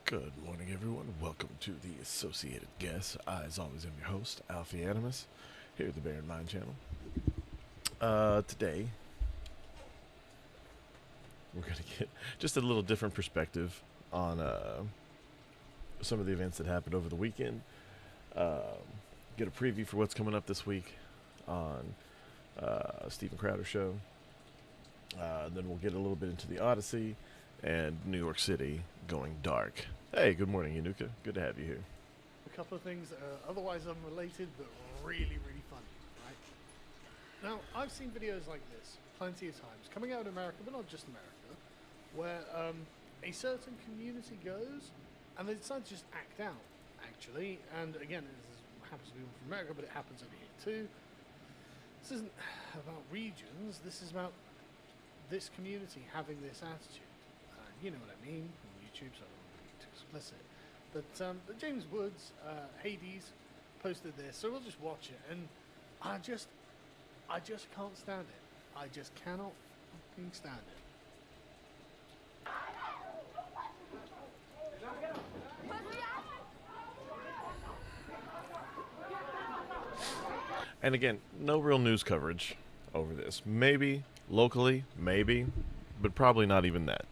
Good morning, everyone. Welcome to the Associated Guest. I, as always, am your host, Alfie Animus, here at the Bear in Mind channel. Today, we're going to get just a little different perspective on some of the events that happened over the weekend. Get a preview for what's coming up this week on Stephen Crowder's show. Then we'll get a little bit into the Odyssey and New York City going dark. Hey, good morning, Yanuka. Good to have you here. A couple of things that are otherwise unrelated, but really, really funny, right? Now, I've seen videos like this plenty of times, coming out in America, but not just America, where a certain community goes and they decide to just act out, actually. And again, this happens to be one from America, but it happens over here too. This isn't about regions, this is about this community having this attitude. You know what I mean on YouTube, so I don't want to be too explicit. But James Woods, Hades, posted this, so we'll just watch it, and I just can't stand it. I just cannot fucking stand it. And again, no real news coverage over this. Maybe locally, maybe, but probably not even that.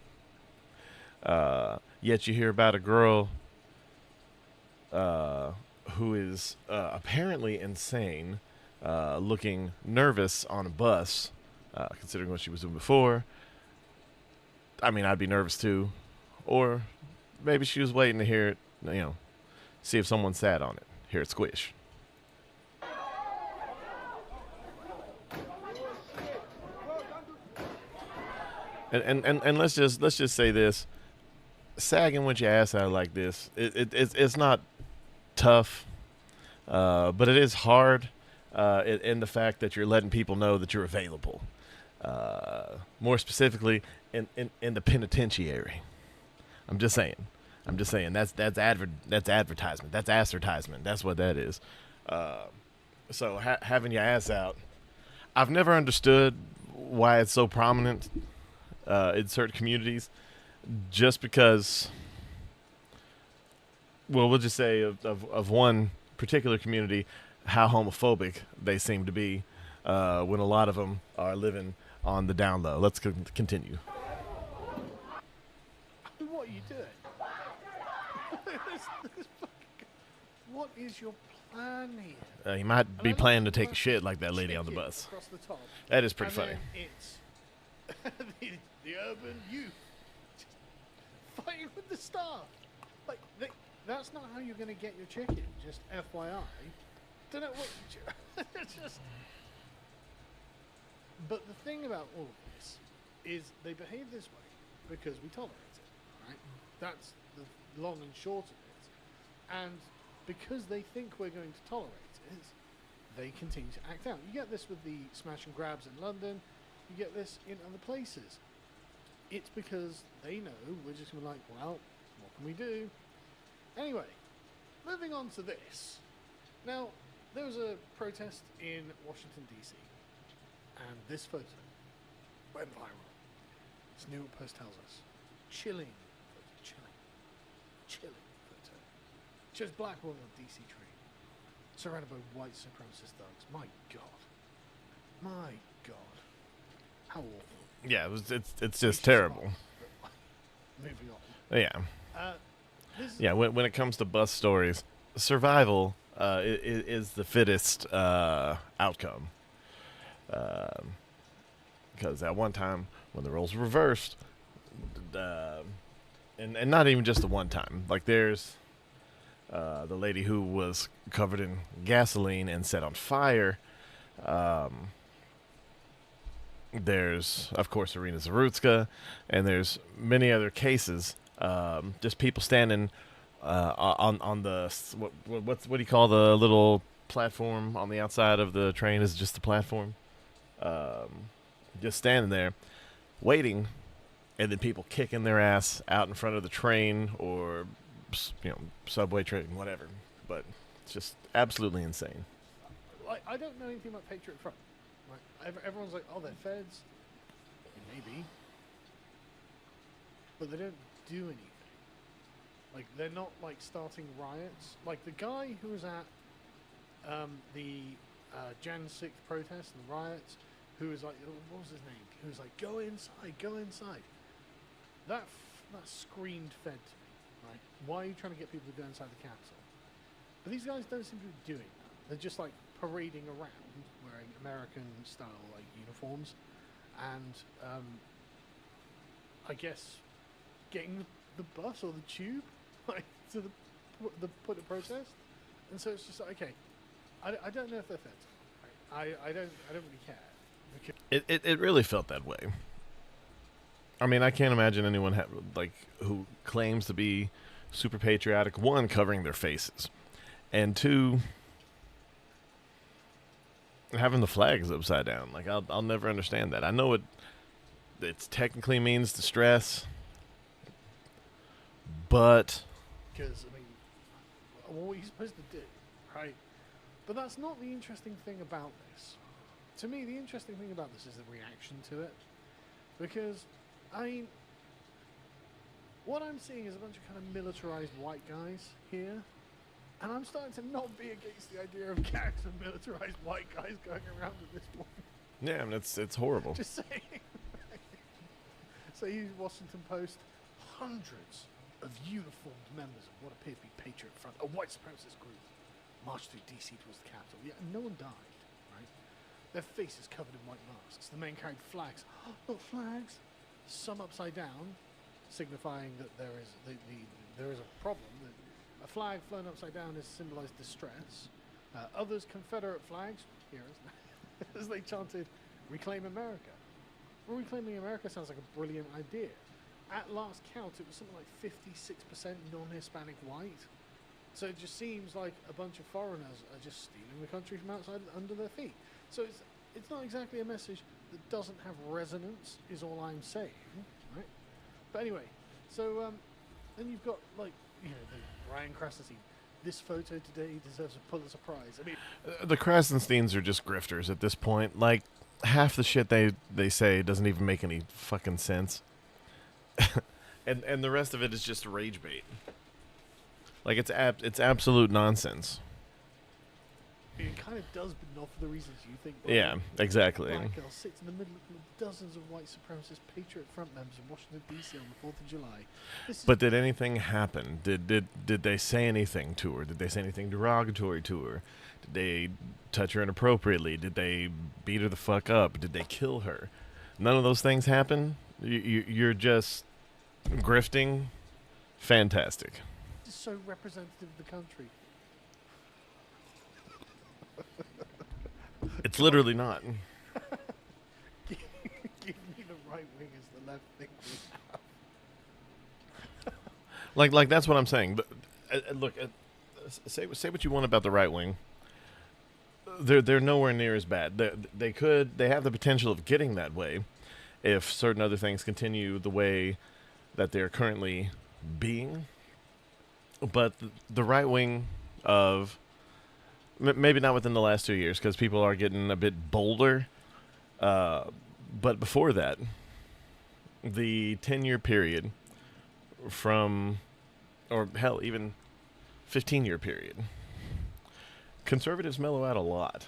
Yet you hear about a girl who is apparently insane, looking nervous on a bus, considering what she was doing before. I mean, I'd be nervous too. Or maybe she was waiting to hear it, see if someone sat on it, hear it squish. And let's just say this. Sagging with your ass out like this, it's not tough, but it is hard in the fact that you're letting people know that you're available. More specifically, in the penitentiary. I'm just saying. That's advertisement. That's advertisement. That's what that is. So having your ass out, I've never understood why it's so prominent in certain communities. Just because, well, we'll just say of one particular community, how homophobic they seem to be when a lot of them are living on the down low. Let's continue. What are you doing? What is your plan here? You might be planning to take a shit like that lady on the bus. Across the top, That is pretty and funny. then it's the urban youth fighting with the staff. Like, that's not how you're going to get your chicken, just FYI. Don't know what. It's just. But the thing about all of this is they behave this way because we tolerate it, right? That's the long and short of it. And because they think we're going to tolerate it, they continue to act out. You get this with the smash and grabs in London. You get this in other places. It's because they know we're just going to be like, well, what can we do? Anyway, moving on to this. Now, there was a protest in Washington, D.C. And this photo went viral. As New York Post tells us. Chilling photo. Shows black woman on D.C. train. Surrounded by white supremacist thugs. My God. How awful. Yeah, it's just terrible. Moving on. Yeah. Yeah, when it comes to bus stories, survival is the fittest outcome. Because at one time, when the roles were reversed, and not even just the one time, like there's the lady who was covered in gasoline and set on fire. There's, of course, Irina Zarutska, and there's many other cases. Just people standing on the what do you call the little platform on the outside of the train? Is it just the platform? Just standing there, waiting, and then people kicking their ass out in front of the train or subway train, whatever. But it's just absolutely insane. I don't know anything about Patriot Front. Right? Everyone's like, oh, they're feds. Maybe. But they don't do anything. Like they're not like starting riots. Like the guy who was at the Jan 6th protest and the riots, who was like, what was his name? Who was like, go inside, go inside. That screamed Fed to me, right? Why are you trying to get people to go inside the Capitol? But these guys don't seem to be doing that. They're just like parading around wearing American style like uniforms, and I guess getting the bus or the tube like to the protest. And so it's just like, okay, I don't know if they're feds. Right? I don't really care. It really felt that way. I mean, I can't imagine anyone who claims to be super patriotic. One, covering their faces, and two, having the flags upside down. Like I'll never understand that. I know it technically means distress, but because I mean, what are you supposed to do, right? But that's not the interesting thing about this. To me, the interesting thing about this is the reaction to it, because I mean, what I'm seeing is a bunch of kind of militarized white guys here, and I'm starting to not be against the idea of gangs of militarized white guys going around at this point. yeah, I mean, it's horrible. Just saying. So here's Washington Post. Hundreds of uniformed members of what appear to be Patriot Front, a white supremacist group, marched through D.C. towards the Capitol. Yeah, and no one died, right? Their faces covered in white masks. The men carried flags. Not flags. Some upside down, signifying that there is a problem. That a flag flown upside down is symbolized distress. Others Confederate flags, here as they chanted, "Reclaim America." Well, reclaiming America sounds like a brilliant idea. At last count, it was something like 56% non-Hispanic white. So it just seems like a bunch of foreigners are just stealing the country from outside under their feet. So it's not exactly a message that doesn't have resonance, is all I'm saying, right? But anyway, so then you've got like the Ryan Krasenstein. This photo today deserves a Pulitzer Prize. I mean, The Krasensteins are just grifters at this point. Like half the shit they say doesn't even make any fucking sense, and the rest of it is just rage bait. Like it's absolute nonsense. it kind of does, but not for the reasons you think. Yeah, exactly. Black girl sits in the middle of dozens of white supremacist Patriot Front members in Washington D.C. on the 4th of July. But did anything happen? Did they say anything to her? Did they say anything derogatory to her? Did they touch her inappropriately? Did they beat her the fuck up? Did they kill her? None of those things happen. You're just grifting. Fantastic. It's so representative of the country. It's literally not. Give me the right wing as the left wing we have. Like that's what I'm saying. But look, say what you want about the right wing. They're nowhere near as bad. They have the potential of getting that way if certain other things continue the way that they're currently being. But the right wing of maybe not within the last 2 years, because people are getting a bit bolder. But before that, the 10-year period from, or hell, even 15-year period, conservatives mellow out a lot.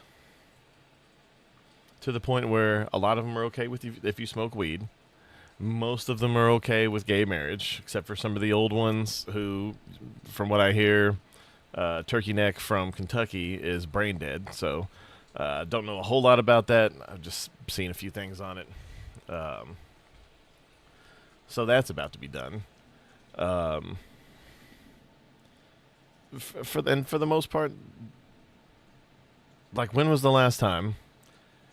To the point where a lot of them are okay with you if you smoke weed. Most of them are okay with gay marriage, except for some of the old ones who, from what I hear, Turkey Neck from Kentucky is brain dead. So don't know a whole lot about that. I've just seen a few things on it. So that's about to be done. For the most part, like, when was the last time,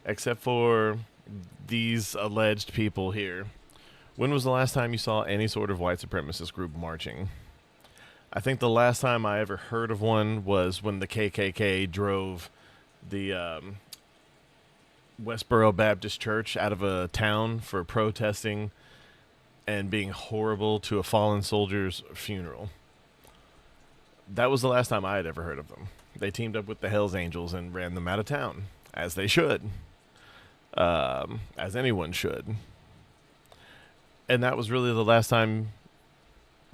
except for these alleged people here, when was the last time you saw any sort of white supremacist group marching? I think the last time I ever heard of one was when the KKK drove the Westboro Baptist Church out of a town for protesting and being horrible to a fallen soldier's funeral. That was the last time I had ever heard of them. They teamed up with the Hells Angels and ran them out of town, as they should, as anyone should. And that was really the last time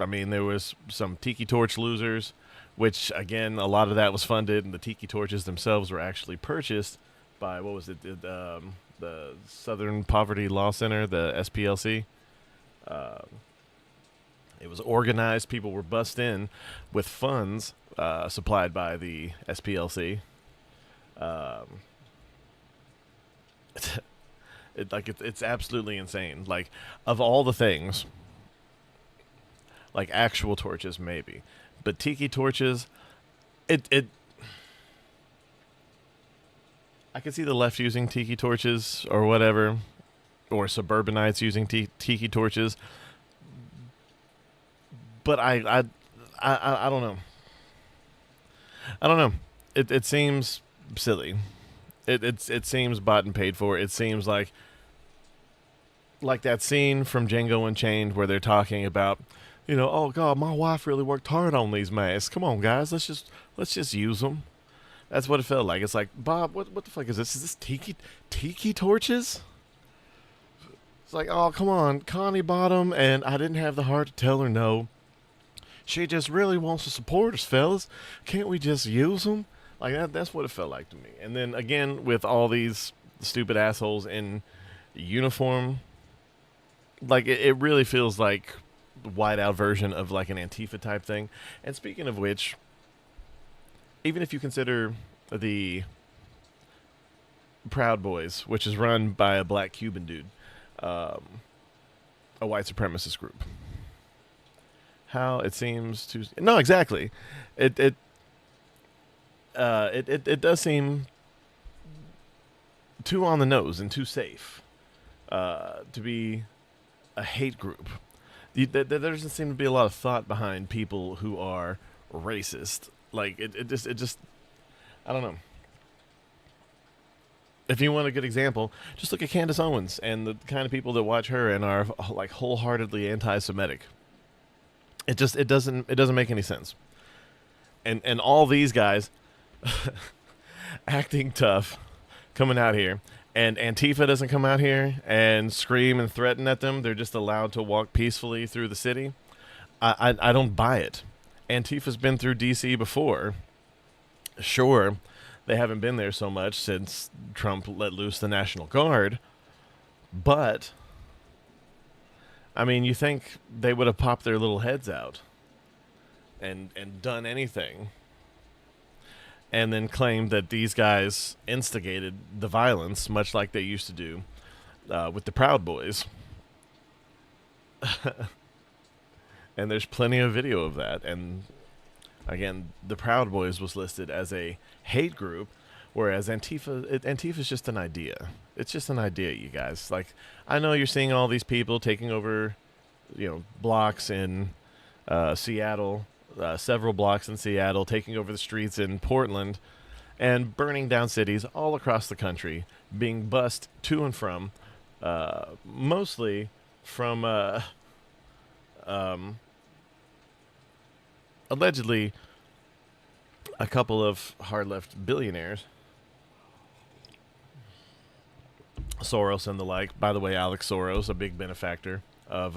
I mean, there was some tiki torch losers, which again, a lot of that was funded, and the tiki torches themselves were actually purchased by what was it? The Southern Poverty Law Center, the SPLC. Um, it was organized. People were bussed in with funds supplied by the SPLC. Um, it's absolutely insane. Like, of all the things, like actual torches maybe, but tiki torches, it I could see the left using tiki torches or whatever, or suburbanites using tiki torches, but I don't know. I don't know. It seems silly. It seems bought and paid for. It seems like that scene from Django Unchained where they're talking about, oh God, my wife really worked hard on these masks. Come on, guys, let's just use them. That's what it felt like. It's like, Bob, what the fuck is this? Is this tiki torches? It's like, oh, come on, Connie bought 'em, and I didn't have the heart to tell her no. She just really wants to support us, fellas. Can't we just use them? Like that's what it felt like to me. And then again, with all these stupid assholes in uniform, like it really feels like the whiteout version of like an Antifa type thing. And speaking of which, even if you consider the Proud Boys, which is run by a black Cuban dude, um, a white supremacist group, how it seems to no exactly, it does seem too on the nose and too safe to be a hate group. There doesn't seem to be a lot of thought behind people who are racist. Like it just I don't know. If you want a good example, just look at Candace Owens and the kind of people that watch her and are like wholeheartedly anti-Semitic. It doesn't make any sense. And all these guys acting tough, coming out here, and Antifa doesn't come out here and scream and threaten at them. They're just allowed to walk peacefully through the city. I don't buy it. Antifa's been through D.C. before. Sure, they haven't been there so much since Trump let loose the National Guard, but I mean, you think they would have popped their little heads out and done anything, and then claimed that these guys instigated the violence, much like they used to do with the Proud Boys. And there's plenty of video of that. And again, the Proud Boys was listed as a hate group, whereas Antifa's just an idea. It's just an idea, you guys. Like, I know you're seeing all these people taking over, blocks in Seattle, several blocks in Seattle, taking over the streets in Portland, and burning down cities all across the country, being bussed to and from, mostly from allegedly a couple of hard-left billionaires, Soros and the like. By the way, Alex Soros, a big benefactor of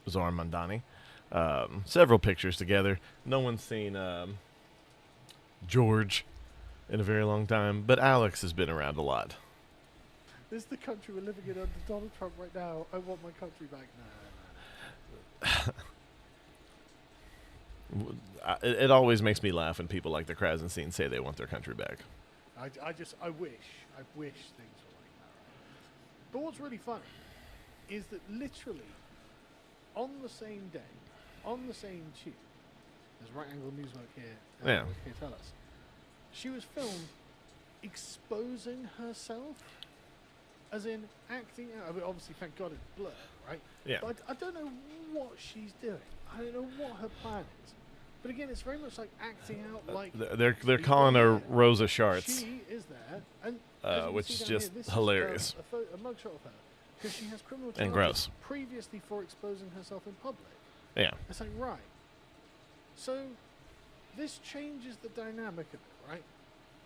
Zoran Mandani. Several pictures together. No one's seen George in a very long time, but Alex has been around a lot. This is the country we're living in under Donald Trump right now. I want my country back now. It always makes me laugh when people like the Krasenstein say they want their country back. I wish things were like that. Right? But what's really funny is that literally on the same day, on the same tube, as Right Angle Newswork here here tell us, she was filmed exposing herself, as in acting out. I mean, obviously, thank God it's blurred, right? Yeah. But I don't know what she's doing. I don't know what her plan is. But again, it's very much like acting out like they're calling her Rosa Schartz. She is there, and which is just here, hilarious. A mugshot of her, because she has criminal charges And gross. previously for exposing herself in public. Yeah. It's like, right. So this changes the dynamic of it, right?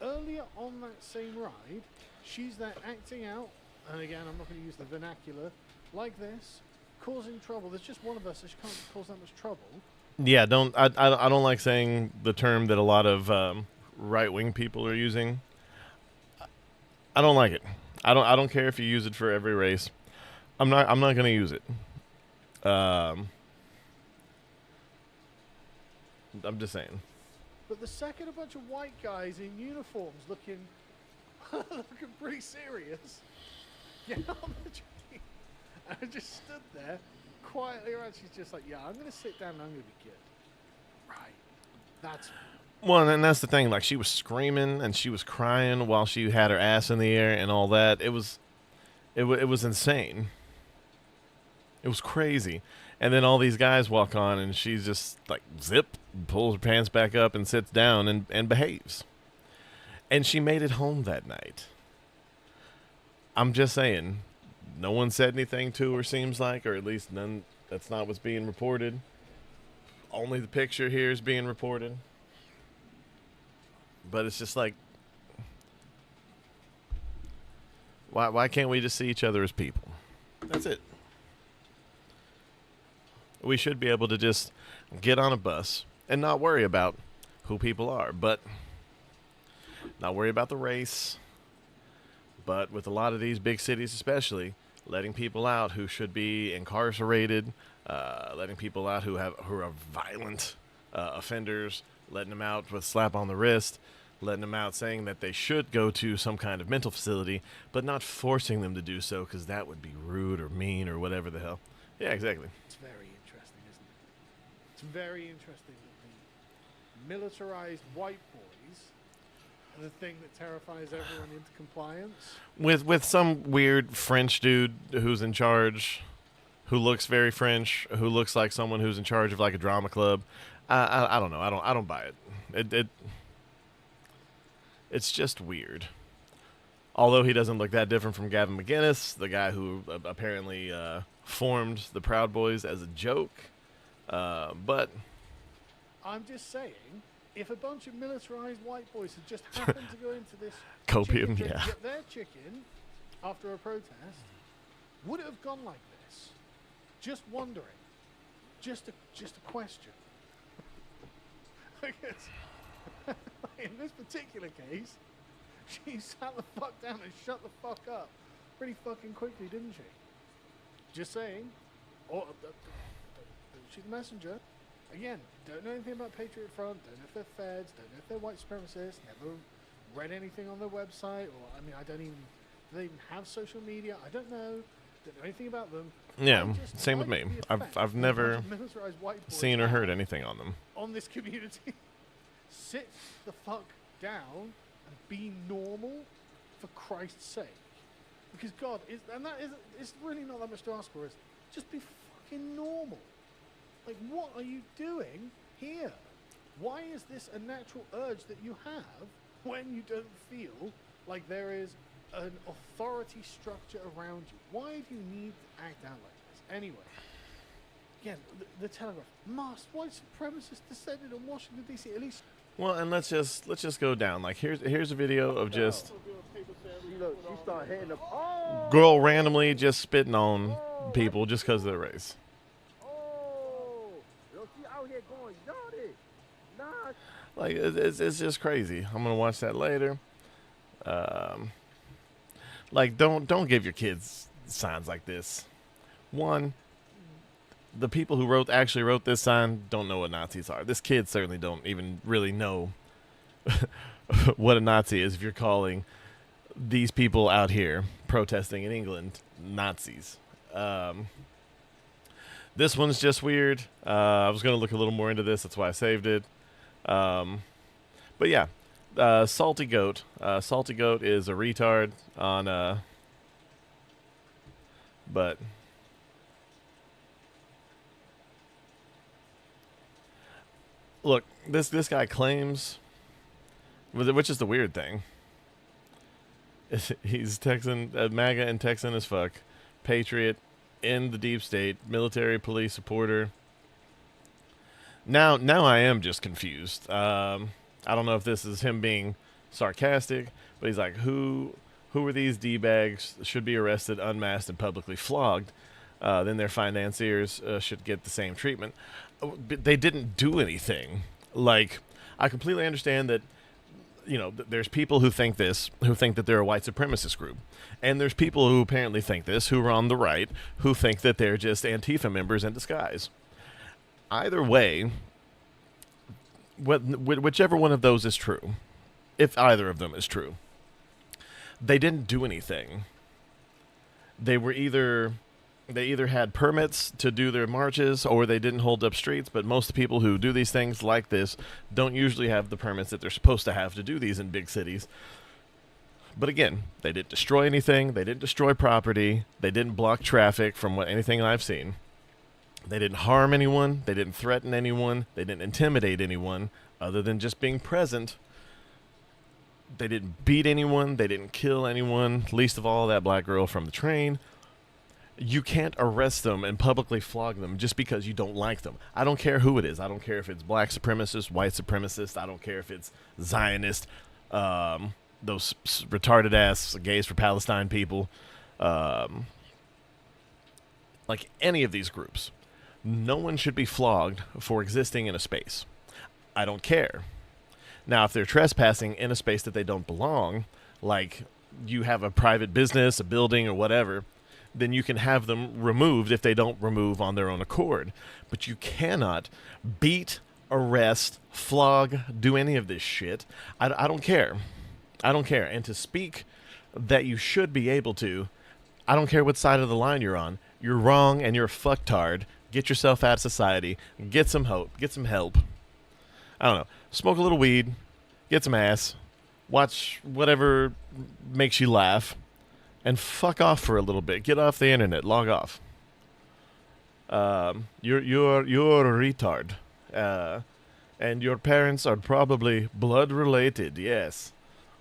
Earlier on that same ride, she's there acting out, and again, I'm not going to use the vernacular, like this, causing trouble. There's just one of us, so she can't cause that much trouble. Yeah, I don't like saying the term that a lot of right-wing people are using. I don't like it. I don't care if you use it for every race. I'm not going to use it. I'm just saying. But the second a bunch of white guys in uniforms looking pretty serious get on the train, and I just stood there quietly around. She's just like, yeah, I'm going to sit down and I'm going to be good. Right. That's... Well, and that's the thing. Like, she was screaming and she was crying while she had her ass in the air and all that. It was insane. It was crazy. And then all these guys walk on, and she's just like, zip, pulls her pants back up and sits down and behaves. And she made it home that night. I'm just saying, no one said anything to her, seems like, or at least none. That's not what's being reported. Only the picture here is being reported. But it's just like, why can't we just see each other as people? That's it. We should be able to just get on a bus and not worry about who people are, but not worry about the race. But with a lot of these big cities especially, letting people out who should be incarcerated, letting people out who are violent offenders, letting them out with a slap on the wrist, letting them out saying that they should go to some kind of mental facility, but not forcing them to do so because that would be rude or mean or whatever the hell. Yeah, exactly. It's very interesting, isn't it? It's very interesting that the militarized white boys are the thing that terrifies everyone into compliance. With some weird French dude who's in charge, who looks very French, who looks like someone who's in charge of like a drama club. I don't know. I don't buy it. It's just weird. Although he doesn't look that different from Gavin McInnes, the guy who apparently formed the Proud Boys as a joke. But I'm just saying, if a bunch of militarized white boys had just happened to go into this copium, chicken yeah, get their chicken after a protest, would it have gone like this? Just wondering. Just a question. I guess in this particular case, she sat the fuck down and shut the fuck up pretty fucking quickly, didn't she? Just saying. Or she's the messenger. Again, don't know anything about Patriot Front, don't know if they're feds, don't know if they're white supremacists, never read anything on their website, or, I mean, do they even have social media? I don't know anything about them. Yeah, same with me. I've never seen or heard have anything on them. on this community. Sit the fuck down and be normal, for Christ's sake. Because God, it's really not that much to ask for, is it? Just be fucking normal. Like, what are you doing here? Why is this a natural urge that you have when you don't feel like there is an authority structure around you? Why do you need to act out like this? Anyway, again, the Telegraph. Masked white supremacists descended on Washington, D.C. At least. Well, and let's just go down. Like, here's a video of just girl randomly just spitting on people just because of their race. Like, it's just crazy. I'm gonna watch that later. Like, don't give your kids signs like this. One, the people who actually wrote this sign don't know what Nazis are. This kid certainly don't even really know what a Nazi is if you're calling these people out here protesting in England Nazis. This one's just weird. I was going to look a little more into this. That's why I saved it. But yeah, Salty Goat. Salty Goat is a retard on... but... Look, this guy claims, which is the weird thing. He's Texan, MAGA and Texan as fuck, patriot in the deep state, military police supporter. Now I am just confused. I don't know if this is him being sarcastic, but he's like, who are these D-bags? Should be arrested, unmasked, and publicly flogged. then their financiers should get the same treatment. But they didn't do anything. Like, I completely understand that, there's people who think this, who think that they're a white supremacist group. And there's people who apparently think this, who are on the right, who think that they're just Antifa members in disguise. Either way, whichever one of those is true, if either of them is true, they didn't do anything. They either had permits to do their marches or they didn't hold up streets, but most of the people who do these things like this don't usually have the permits that they're supposed to have to do these in big cities. But again, they didn't destroy anything, they didn't destroy property, they didn't block traffic from anything I've seen. They didn't harm anyone, they didn't threaten anyone, they didn't intimidate anyone other than just being present. They didn't beat anyone, they didn't kill anyone, least of all that black girl from the train. You can't arrest them and publicly flog them just because you don't like them. I don't care who it is. I don't care if it's black supremacist, white supremacist. I don't care if it's Zionist, those retarded ass gays for Palestine people, like any of these groups. No one should be flogged for existing in a space. I don't care. Now, if they're trespassing in a space that they don't belong, like you have a private business, a building, or whatever, then you can have them removed if they don't remove on their own accord. But you cannot beat, arrest, flog, do any of this shit. I don't care. I don't care. And to speak that you should be able to, I don't care what side of the line you're on. You're wrong and you're a fucktard. Get yourself out of society. Get some hope. Get some help. I don't know. Smoke a little weed. Get some ass. Watch whatever makes you laugh. And fuck off for a little bit. Get off the internet. Log off. You're a retard. And your parents are probably blood related. Yes.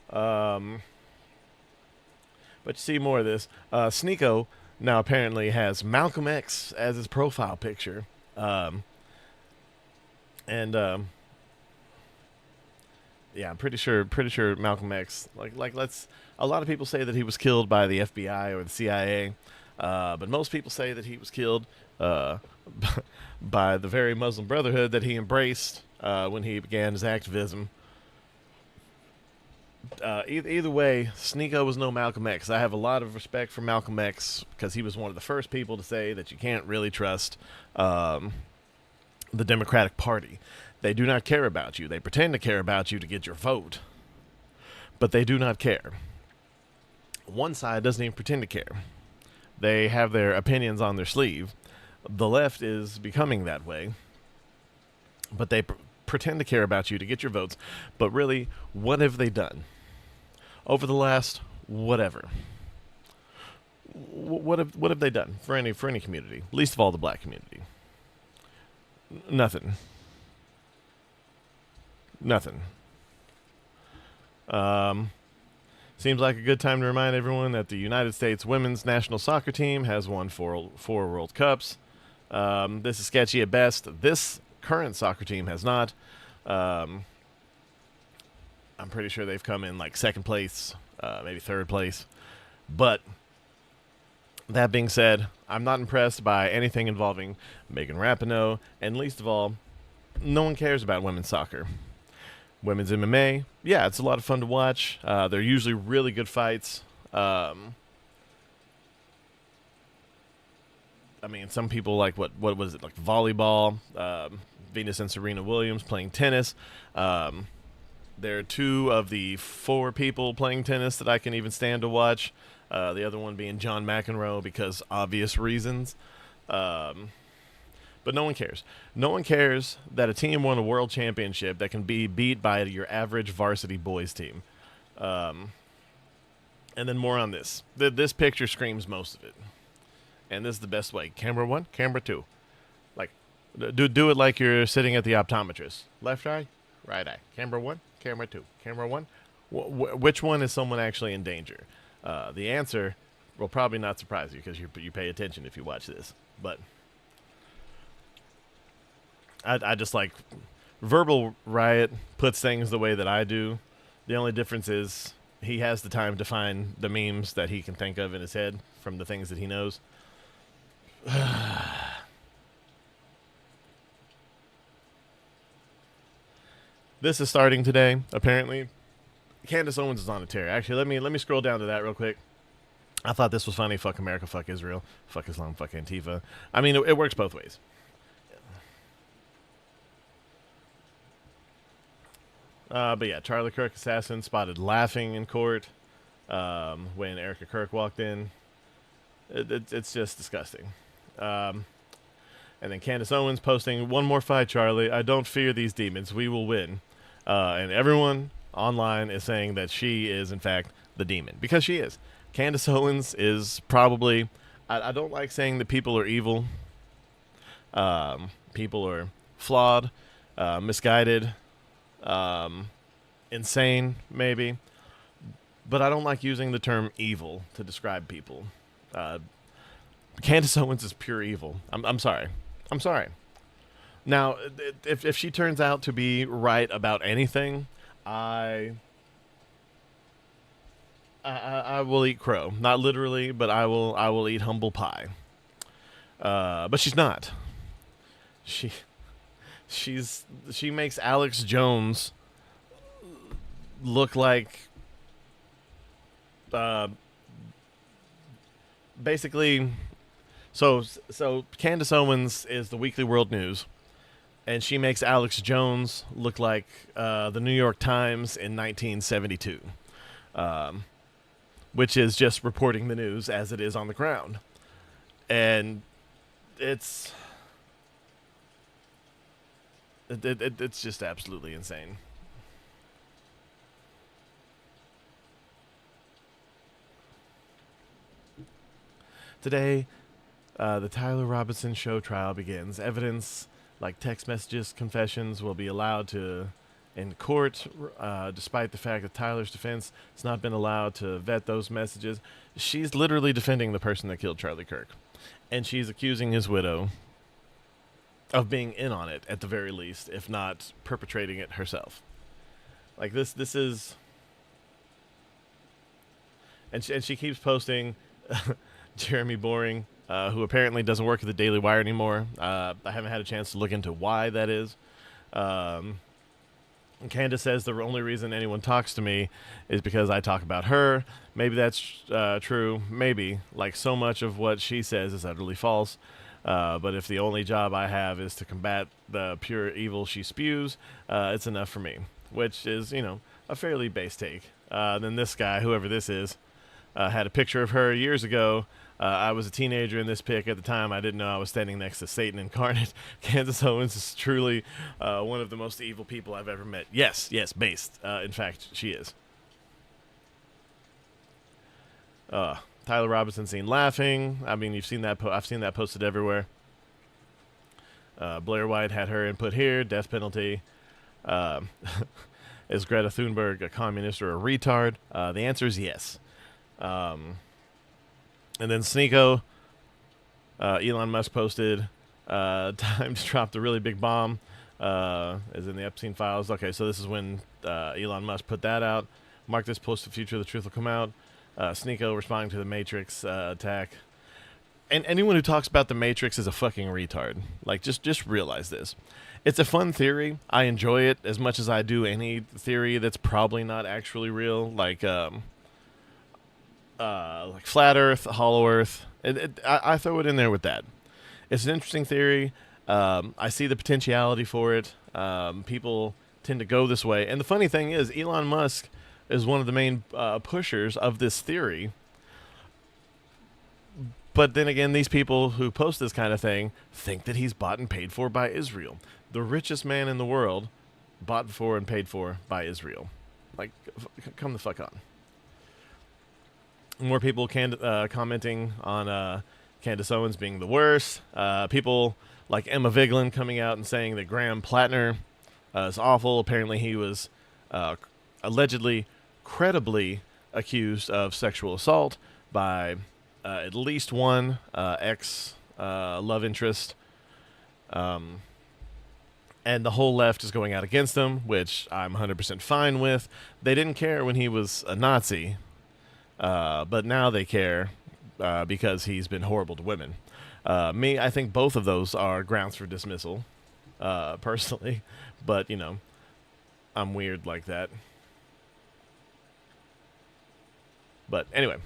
But you see more of this. Sneeko now apparently has Malcolm X as his profile picture. Yeah, I'm pretty sure Malcolm X, a lot of people say that he was killed by the FBI or the CIA, but most people say that he was killed by the very Muslim Brotherhood that he embraced when he began his activism. Either way, Sneeko was no Malcolm X. I have a lot of respect for Malcolm X because he was one of the first people to say that you can't really trust the Democratic Party. They do not care about you. They pretend to care about you to get your vote, but they do not care. One side doesn't even pretend to care. They have their opinions on their sleeve. The left is becoming that way, but they pretend to care about you to get your votes. But really, what have they done over the last whatever? What have they done for any community? Least of all the black community. Nothing. Seems like a good time to remind everyone that the United States women's national soccer team has won four World Cups. This is sketchy at best. This current soccer team has not. I'm pretty sure they've come in like second place, maybe third place. But that being said, I'm not impressed by anything involving Megan Rapinoe, and least of all, no one cares about women's soccer. Women's MMA, yeah, it's a lot of fun to watch. They're usually really good fights. I mean, some people like what was it, like volleyball, Venus and Serena Williams playing tennis. There are two of the four people playing tennis that I can even stand to watch. The other one being John McEnroe because obvious reasons. But no one cares. No one cares that a team won a world championship that can be beat by your average varsity boys team. And then more on this. This picture screams most of it. And this is the best way. Camera 1, camera 2. Like, do it like you're sitting at the optometrist. Left eye, right eye. Camera 1, camera 2. Camera 1. Which one is someone actually in danger? The answer will probably not surprise you because you pay attention if you watch this. But I just like Verbal Riot puts things the way that I do. The only difference is he has the time to find the memes that he can think of in his head from the things that he knows. This is starting today, apparently. Candace Owens is on a tear. Actually, let me scroll down to that real quick. I thought this was funny. Fuck America, fuck Israel, fuck Islam, fuck Antifa. I mean, it works both ways. But yeah, Charlie Kirk assassin spotted laughing in court when Erica Kirk walked in. It's just disgusting. And then Candace Owens posting, "One more fight, Charlie. I don't fear these demons. We will win." And everyone online is saying that she is, in fact, the demon. Because she is. Candace Owens is probably... I don't like saying that people are evil. People are flawed, misguided, insane, maybe. But I don't like using the term evil to describe people. Candace Owens is pure evil. I'm sorry. I'm sorry. Now, if she turns out to be right about anything, I will eat crow. Not literally, but I will eat humble pie. But she's not. She makes Alex Jones look like basically. So Candace Owens is the Weekly World News, and she makes Alex Jones look like the New York Times in 1972, which is just reporting the news as it is on the ground. And it's just absolutely insane. Today, the Tyler Robinson show trial begins. Evidence like text messages, confessions will be allowed in court, despite the fact that Tyler's defense has not been allowed to vet those messages. She's literally defending the person that killed Charlie Kirk, and she's accusing his widow of being in on it at the very least, if not perpetrating it herself. Like this is, and she keeps posting. Jeremy Boring, who apparently doesn't work at the Daily Wire anymore. I haven't had a chance to look into why that is. Candace says the only reason anyone talks to me is because I talk about her. Maybe that's true. Maybe. Like, so much of what she says is utterly false. But if the only job I have is to combat the pure evil she spews, it's enough for me. Which is, a fairly base take. Then this guy, whoever this is, had a picture of her years ago. I was a teenager in this pic. At the time, I didn't know I was standing next to Satan incarnate. Candace Owens is truly one of the most evil people I've ever met. Yes, based. In fact, she is. Tyler Robinson seen laughing. I mean, you've seen that. I've seen that posted everywhere. Blair White had her input here. Death penalty. Is Greta Thunberg a communist or a retard? The answer is yes. And then Sneeko, Elon Musk posted, time to drop the really big bomb, is in the Epstein files. Okay, so this is when Elon Musk put that out. Mark this post the future, the truth will come out. Sneeko responding to the Matrix attack. And anyone who talks about the Matrix is a fucking retard. Like, just realize this. It's a fun theory. I enjoy it as much as I do any theory that's probably not actually real. Like flat Earth, hollow Earth. I throw it in there with that. It's an interesting theory. I see the potentiality for it. People tend to go this way. And the funny thing is, Elon Musk is one of the main pushers of this theory. But then again, these people who post this kind of thing think that he's bought and paid for by Israel. The richest man in the world, bought for and paid for by Israel. Like, come the fuck on. More people commenting on Candace Owens being the worst. People like Emma Vigeland coming out and saying that Graham Plattner is awful. Apparently he was allegedly, credibly accused of sexual assault by at least one ex-love interest. And the whole left is going out against him, which I'm 100% fine with. They didn't care when he was a Nazi. But now they care because he's been horrible to women. I think both of those are grounds for dismissal, personally. But, I'm weird like that. But anyway,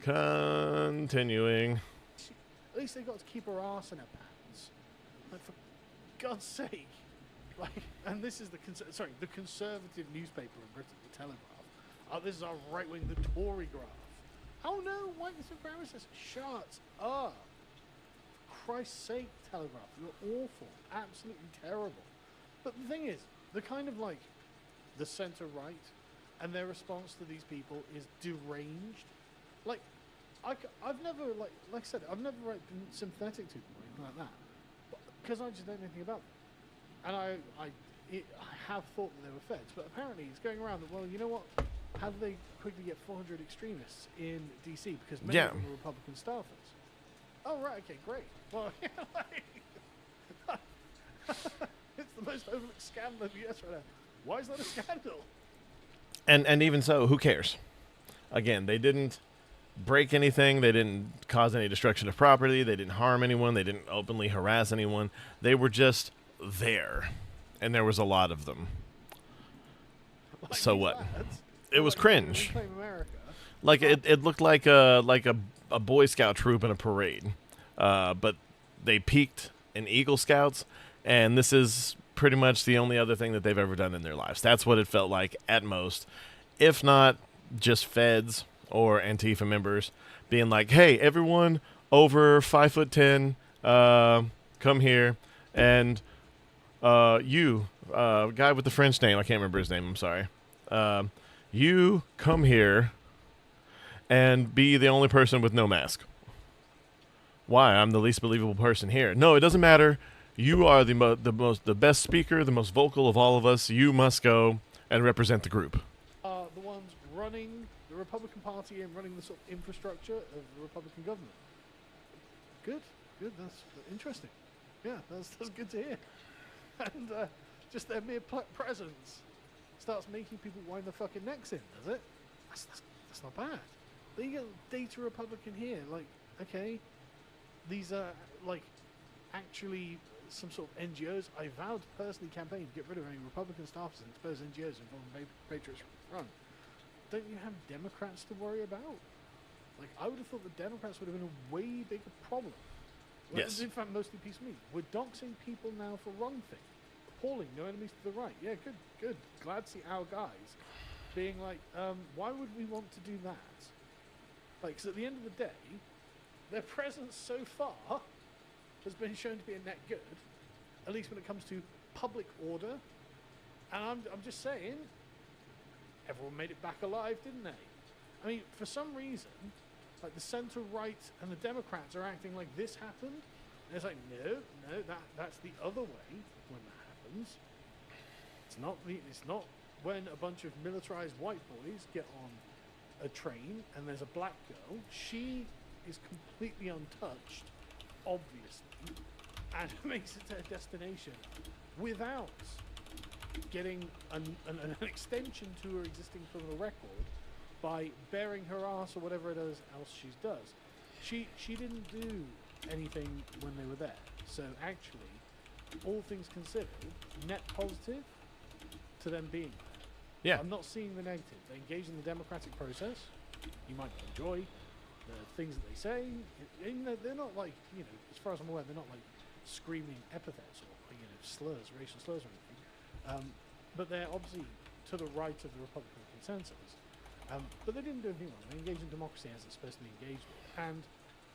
continuing. At least they got to keep her ass in her pants. Like, for God's sake. Like, and this is the conservative newspaper in Britain, the Telegraph. Oh, this is our right wing, the Tory graph. Oh no, white supremacists, shut up. For Christ's sake, Telegraph, you're awful, absolutely terrible. But the thing is, the kind of like the centre right and their response to these people is deranged. Like, I've never like I said, I've never been sympathetic to them or anything like that, because I just don't know anything about them. And I have thought that they were feds, but apparently it's going around that, well, you know what? How do they quickly get 400 extremists in DC? Because many of them are Republican staffers. Oh, right, okay, great. Well, it's the most overlooked scandal in the US right now. Why is that a scandal? And even so, who cares? Again, they didn't break anything. They didn't cause any destruction of property. They didn't harm anyone. They didn't openly harass anyone. They were just there, and there was a lot of them. Like so what? Lads, it was cringe. America. Like it looked like a Boy Scout troop in a parade, but they peaked in Eagle Scouts, and this is pretty much the only other thing that they've ever done in their lives. That's what it felt like at most, if not just feds or Antifa members being like, "Hey, everyone over 5'10", come here, and you, guy with the French name, I can't remember his name. I'm sorry. You come here and be the only person with no mask." Why? I'm the least believable person here. No, it doesn't matter. You are the best speaker, the most vocal of all of us. You must go and represent the group. The ones running the Republican Party and running the sort of infrastructure of the Republican government. Good. That's interesting. Yeah, that's good to hear. And just their mere presence starts making people wind their fucking necks in, does it? That's not bad. Then you get data Republican here. Like, okay, these are like actually some sort of NGOs. I vowed to personally campaign to get rid of any Republican staffers and expose NGOs involving Patriots Front. Don't you have Democrats to worry about? Like, I would have thought the Democrats would have been a way bigger problem. Yes. In fact, mostly peace me. We're doxing people now for wrong thing. Appalling, no enemies to the right. Yeah, good. Glad to see our guys being like, why would we want to do that? Like, because at the end of the day, their presence so far has been shown to be a net good, at least when it comes to public order. And I'm just saying, everyone made it back alive, didn't they? I mean, for some reason, like the centre right and the Democrats are acting like this happened. And it's like, no, that's the other way when that happens. It's not when a bunch of militarized white boys get on a train and there's a black girl. She is completely untouched, obviously, and makes it to her destination without getting an extension to her existing criminal record by bearing her ass or whatever it is else she does. She didn't do anything when they were there. So actually, all things considered, net positive to them being there. Yeah. I'm not seeing the negative. They engage in the democratic process. You might enjoy the things that they say. They're not like, as far as I'm aware, they're not like screaming epithets or slurs, racial slurs or anything. But they're obviously to the right of the Republican consensus. But they didn't do anything wrong. They engaged in democracy as it's supposed to be engaged with. And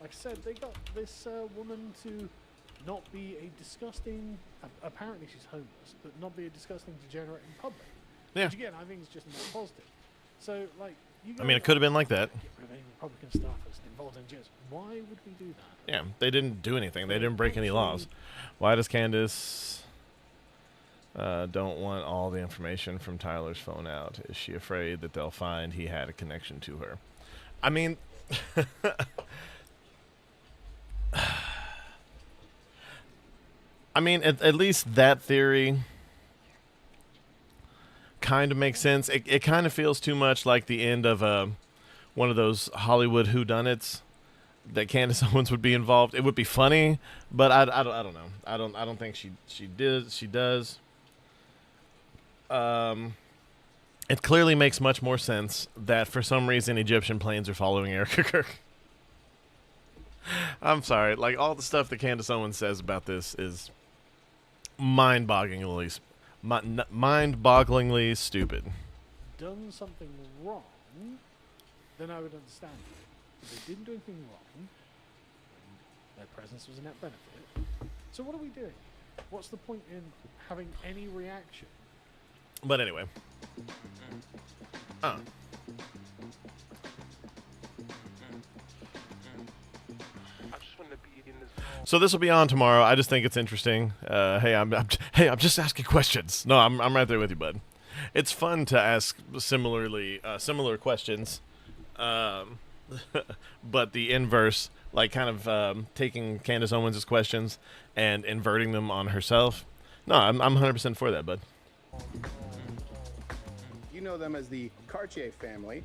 like I said, they got this woman to not be a disgusting, apparently she's homeless, but not be a disgusting degenerate in public. Yeah. Which again, I think is just not positive. So, like, it could have been like that. Get rid of any Republican staffers involved in NGOs. Why would we do that? Yeah, they didn't do anything. They didn't break any laws. Why does Candace don't want all the information from Tyler's phone out? Is she afraid that they'll find he had a connection to her? I mean, at least that theory kind of makes sense. It kind of feels too much like the end of one of those Hollywood whodunits that Candace Owens would be involved. It would be funny, but I don't know. I don't think she does. it clearly makes much more sense that for some reason Egyptian planes are following Erica Kirk. I'm sorry. Like, all the stuff that Candace Owens says about this is mind-bogglingly stupid. Done something wrong, then I would understand it. If they didn't do anything wrong, their presence was a net benefit. So what are we doing? What's the point in having any reaction? But anyway. I just want to be in this. So this will be on tomorrow. I just think it's interesting. Hey, I'm just asking questions. No, I'm right there with you, bud. It's fun to ask similar questions, but the inverse, like kind of taking Candace Owens' questions and inverting them on herself. No, I'm 100% for that, bud. You know them as the Cartier Family.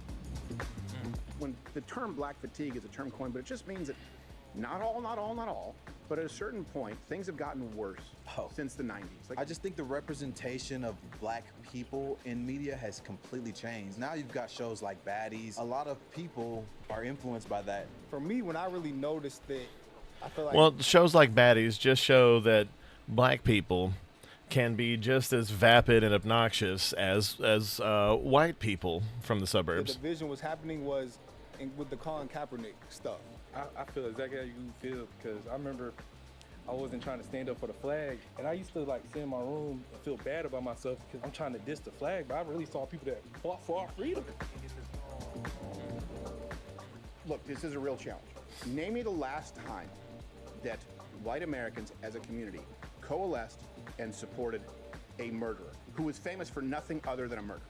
When the term black fatigue is a term coined, but it just means that not all, but at a certain point, things have gotten worse since the 90s. I just think the representation of black people in media has completely changed. Now you've got shows like Baddies. A lot of people are influenced by that. For me, when I really noticed it, I feel like... Well, shows like Baddies just show that black people can be just as vapid and obnoxious as white people from the suburbs. The division was happening was with the Colin Kaepernick stuff. I feel exactly how you feel, because I remember I wasn't trying to stand up for the flag, and I used to like sit in my room and feel bad about myself because I'm trying to diss the flag, but I really saw people that fought for our freedom. Look, this is a real challenge. Name me the last time that white Americans as a community coalesced and supported a murderer who was famous for nothing other than a murder.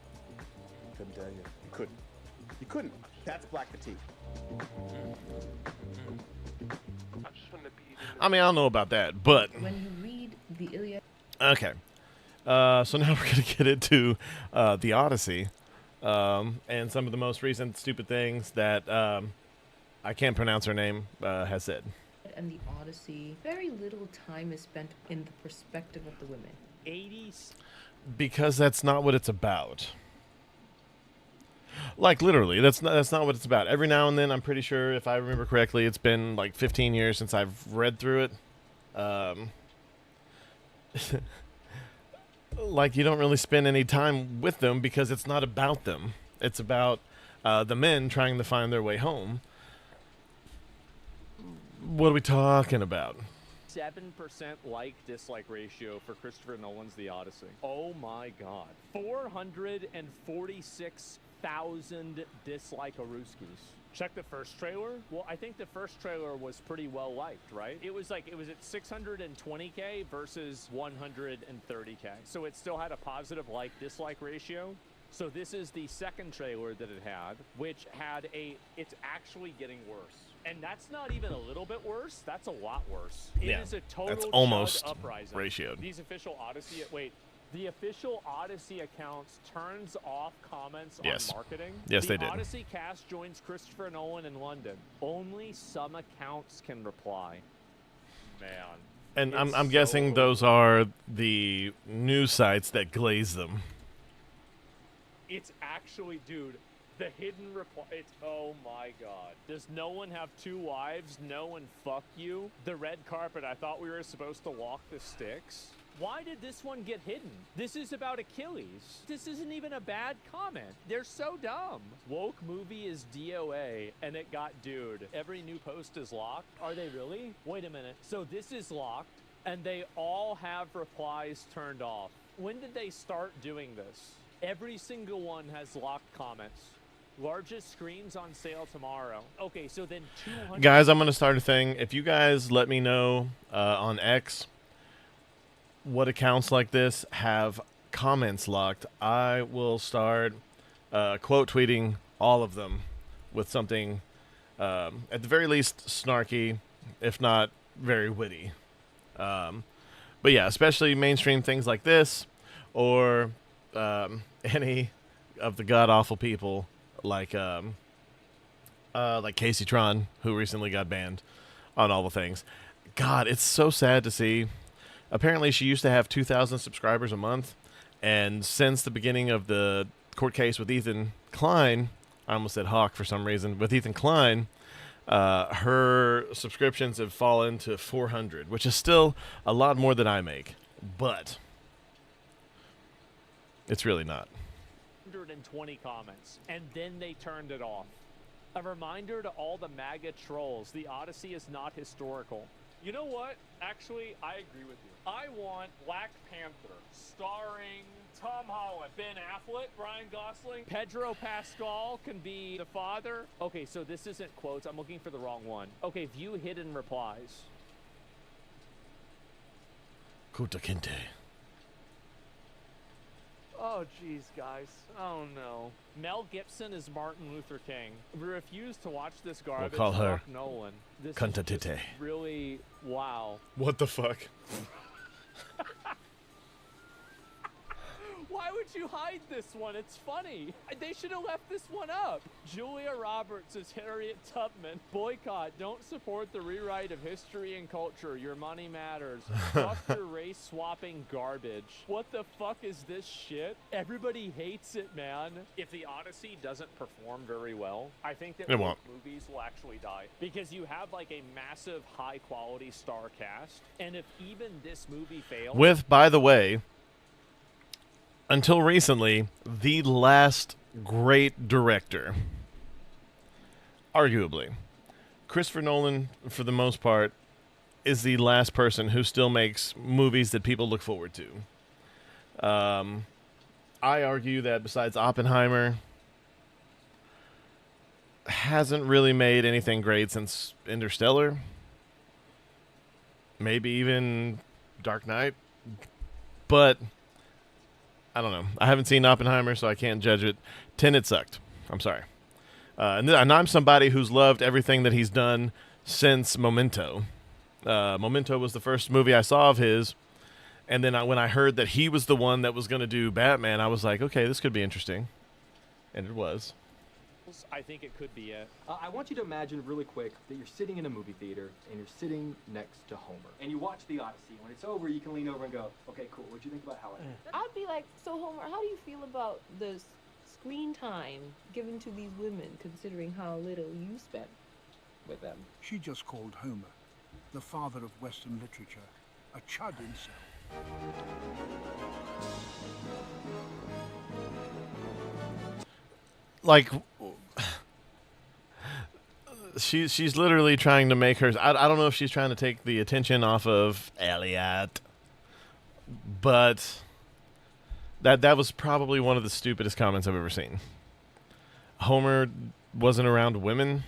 Couldn't tell you. You couldn't. You couldn't. That's black fatigue. I just want to be in this. I mean, I don't know about that, but When you read the Iliad, okay. So now we're going to get into the Odyssey and some of the most recent stupid things that I can't pronounce her name has said. and the Odyssey, very little time is spent in the perspective of the women. 80s. Because that's not what it's about. Like, literally, that's not what it's about. Every now and then, I'm pretty sure, if I remember correctly, it's been like 15 years since I've read through it. Like, you don't really spend any time with them because it's not about them. It's about the men trying to find their way home. What are we talking about? 7% like-dislike ratio for Christopher Nolan's The Odyssey. Oh my god. 446,000 dislike-a-rooskies. Check the first trailer? Well, I think the first trailer was pretty well liked, right? It was at 620K versus 130K. So it still had a positive like-dislike ratio. So this is the second trailer that it had, which had it's actually getting worse. And that's not even a little bit worse. That's a lot worse. It is a total that's almost chud uprising. ratioed. These official Odyssey, the official Odyssey accounts turns off comments on marketing. Yes, they the did. Odyssey cast joins Christopher Nolan in London. Only some accounts can reply. Man. And I'm so guessing those are the news sites that glaze them. It's actually, dude, the hidden reply. It's, oh my god. Does no one have two wives? No one fuck you? The red carpet, I thought we were supposed to walk the sticks. Why did this one get hidden? This is about Achilles. This isn't even a bad comment. They're so dumb. Woke movie is DOA, and it got dude. Every new post is locked. Are they really? Wait a minute. So this is locked, and they all have replies turned off. When did they start doing this? Every single one has locked comments. Largest screens on sale tomorrow. Okay, so then 200... Guys, I'm going to start a thing. If you guys let me know on X what accounts like this have comments locked, I will start quote tweeting all of them with something at the very least snarky, if not very witty. But yeah, especially mainstream things like this, or any of the god-awful people like Casey Tron, who recently got banned on all the things. God, it's so sad to see. Apparently, she used to have 2,000 subscribers a month, And since the beginning of the court case with Ethan Klein, I almost said Hawk for some reason, with Ethan Klein, her subscriptions have fallen to 400, which is still a lot more than I make, but it's really not. 120 comments, and then they turned it off. A reminder to all the MAGA trolls, the Odyssey is not historical. You know what? Actually, I agree with you. I want Black Panther starring Tom Holland, Ben Affleck, Ryan Gosling, Pedro Pascal can be the father. Okay, so this isn't quotes. I'm looking for the wrong one. Okay, view hidden replies. Kuta Kinte. Oh, jeez, guys. Oh, no. Mel Gibson is Martin Luther King. We refuse to watch this garbage. We'll call her Fuck Nolan. This Kunta is just Tite. really, wow. What the fuck? Why would you hide this one? It's funny. They should have left this one up. Julia Roberts is Harriet Tubman. Boycott. Don't support the rewrite of history and culture. Your money matters. Fuck your race swapping garbage. What the fuck is this shit? Everybody hates it, man. If the Odyssey doesn't perform very well, I think that It won't. movies will actually die. Because you have like a massive high quality star cast. And if even this movie fails... With, by the way, until recently, the last great director, arguably. Christopher Nolan, for the most part, is the last person who still makes movies that people look forward to. I argue that besides Oppenheimer, hasn't really made anything great since Interstellar. Maybe even Dark Knight. But I don't know. I haven't seen Oppenheimer, so I can't judge it. Tenet sucked. I'm sorry. And I'm somebody who's loved everything that he's done since Memento. Memento was the first movie I saw of his. And then when I heard that he was the one that was going to do Batman, I was like, okay, this could be interesting. And it was. I think it could be it. I want you to imagine really quick that you're sitting in a movie theater and you're sitting next to Homer. And you watch the Odyssey. When it's over, you can lean over and go, okay, cool. What'd you think about how it ended? I'd be like, so Homer, how do you feel about the screen time given to these women, considering how little you spent with them? She just called Homer, the father of Western literature, a chud himself. Like, she's literally trying to make her... I don't know if she's trying to take the attention off of Elliot, but that was probably one of the stupidest comments I've ever seen. Homer wasn't around women.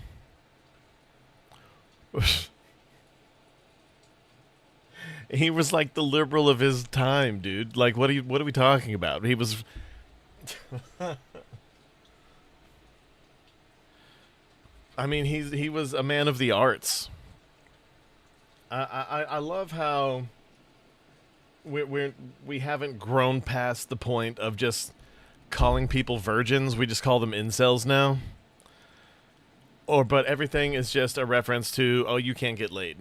He was like the liberal of his time, dude. Like, what are we talking about? He was... I mean, he was a man of the arts. I love how we haven't grown past the point of just calling people virgins. We just call them incels now. But everything is just a reference to, oh, you can't get laid.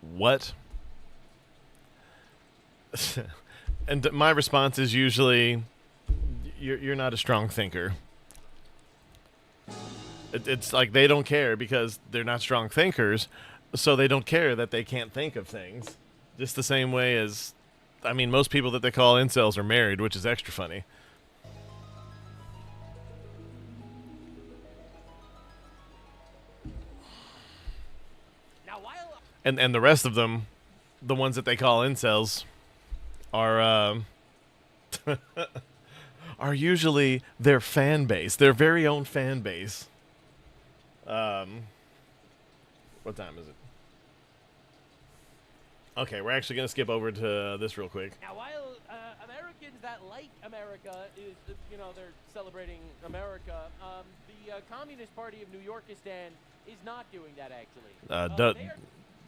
What? And my response is usually, you're not a strong thinker. It's like they don't care because they're not strong thinkers, so they don't care that they can't think of things. Just the same way as, I mean, most people that they call incels are married, which is extra funny. And the rest of them, the ones that they call incels, are are usually their fan base, their very own fan base. What time is it? Okay, we're actually going to skip over to this real quick. Now, while Americans that like America is, they're celebrating America, the Communist Party of New Yorkistan is not doing that, actually.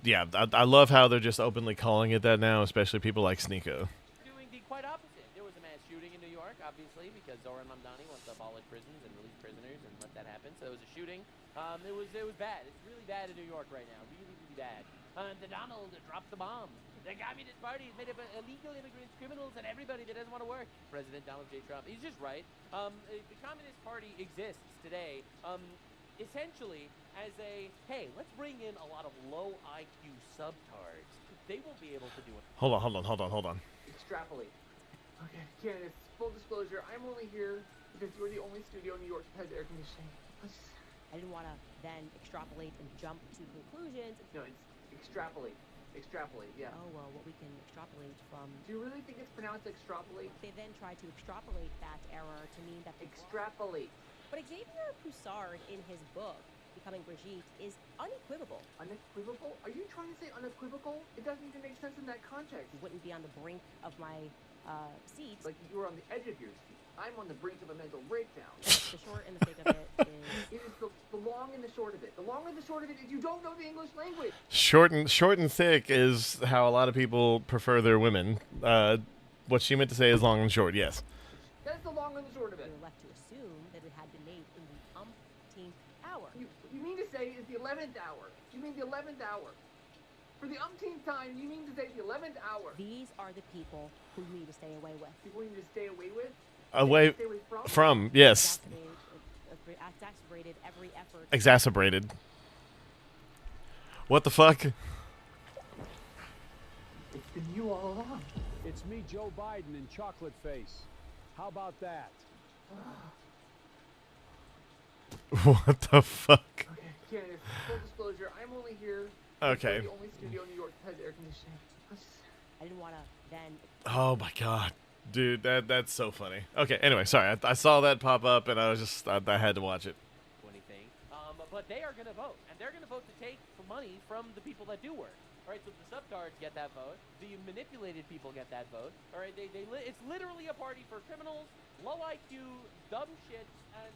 Yeah, I love how they're just openly calling it that now, especially people like Sneeko. Doing the quite opposite. There was a mass shooting in New York, obviously, because Zoran Mamdani wants to abolish prisons and release prisoners and let that happen. So there was a shooting. It was bad. It's really bad in New York right now. Really, really bad. The Donald dropped the bomb. The Communist Party is made up of illegal immigrants, criminals, and everybody that doesn't want to work. President Donald J. Trump, he's just right. The Communist Party exists today, essentially as a, hey, let's bring in a lot of low IQ subtards. They won't be able to do it. Hold on. Extrapolate. Okay, Candace, full disclosure, I'm only here because you're the only studio in New York that has air conditioning. I didn't want to then extrapolate and jump to conclusions. No, it's extrapolate. Extrapolate, yeah. Oh, well, what we can extrapolate from... Do you really think it's pronounced extrapolate? They then tried to extrapolate that error to mean that... Extrapolate. But Xavier Poussard, in his book, Becoming Brigitte, is unequivocal. Unequivocal? Are you trying to say unequivocal? It doesn't even make sense in that context. You wouldn't be on the brink of my seat. Like you were on the edge of your seat. I'm on the brink of a mental breakdown. The short and the thick of it is... It is the long and the short of it. The long and the short of it is you don't know the English language. Short and thick is how a lot of people prefer their women. What she meant to say is long and short, yes. That's the long and the short of it. We were left to assume that it had been made in the umpteenth hour. You mean to say it's the 11th hour? You mean the 11th hour? For the umpteenth time, you mean to say the 11th hour? These are the people who you need to stay away with. People you need to stay away with? Away from, yes. Exacerbated every effort. Exacerbated. What the fuck? It's been you all along. It's me, Joe Biden, in chocolate face. How about that? What the fuck? Okay, Candace, full disclosure, I'm only here. Okay. The only studio in New York that has air conditioning. I didn't want to then... Oh my god. Dude, that's so funny. Okay, anyway, sorry. I saw that pop up and I was just, I had to watch it. Anything. But they are going to vote, and they're going to vote to take money from the people that do work. All right, so the subtards get that vote. The manipulated people get that vote. All right, it's literally a party for criminals, low IQ, dumb shit,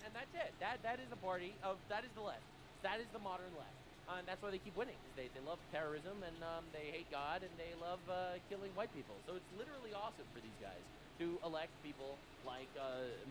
and that's it. That is a party of, that is the left. That is the modern left. And that's why they keep winning. They love terrorism, and they hate God, and they love killing white people. So it's literally awesome for these guys to elect people like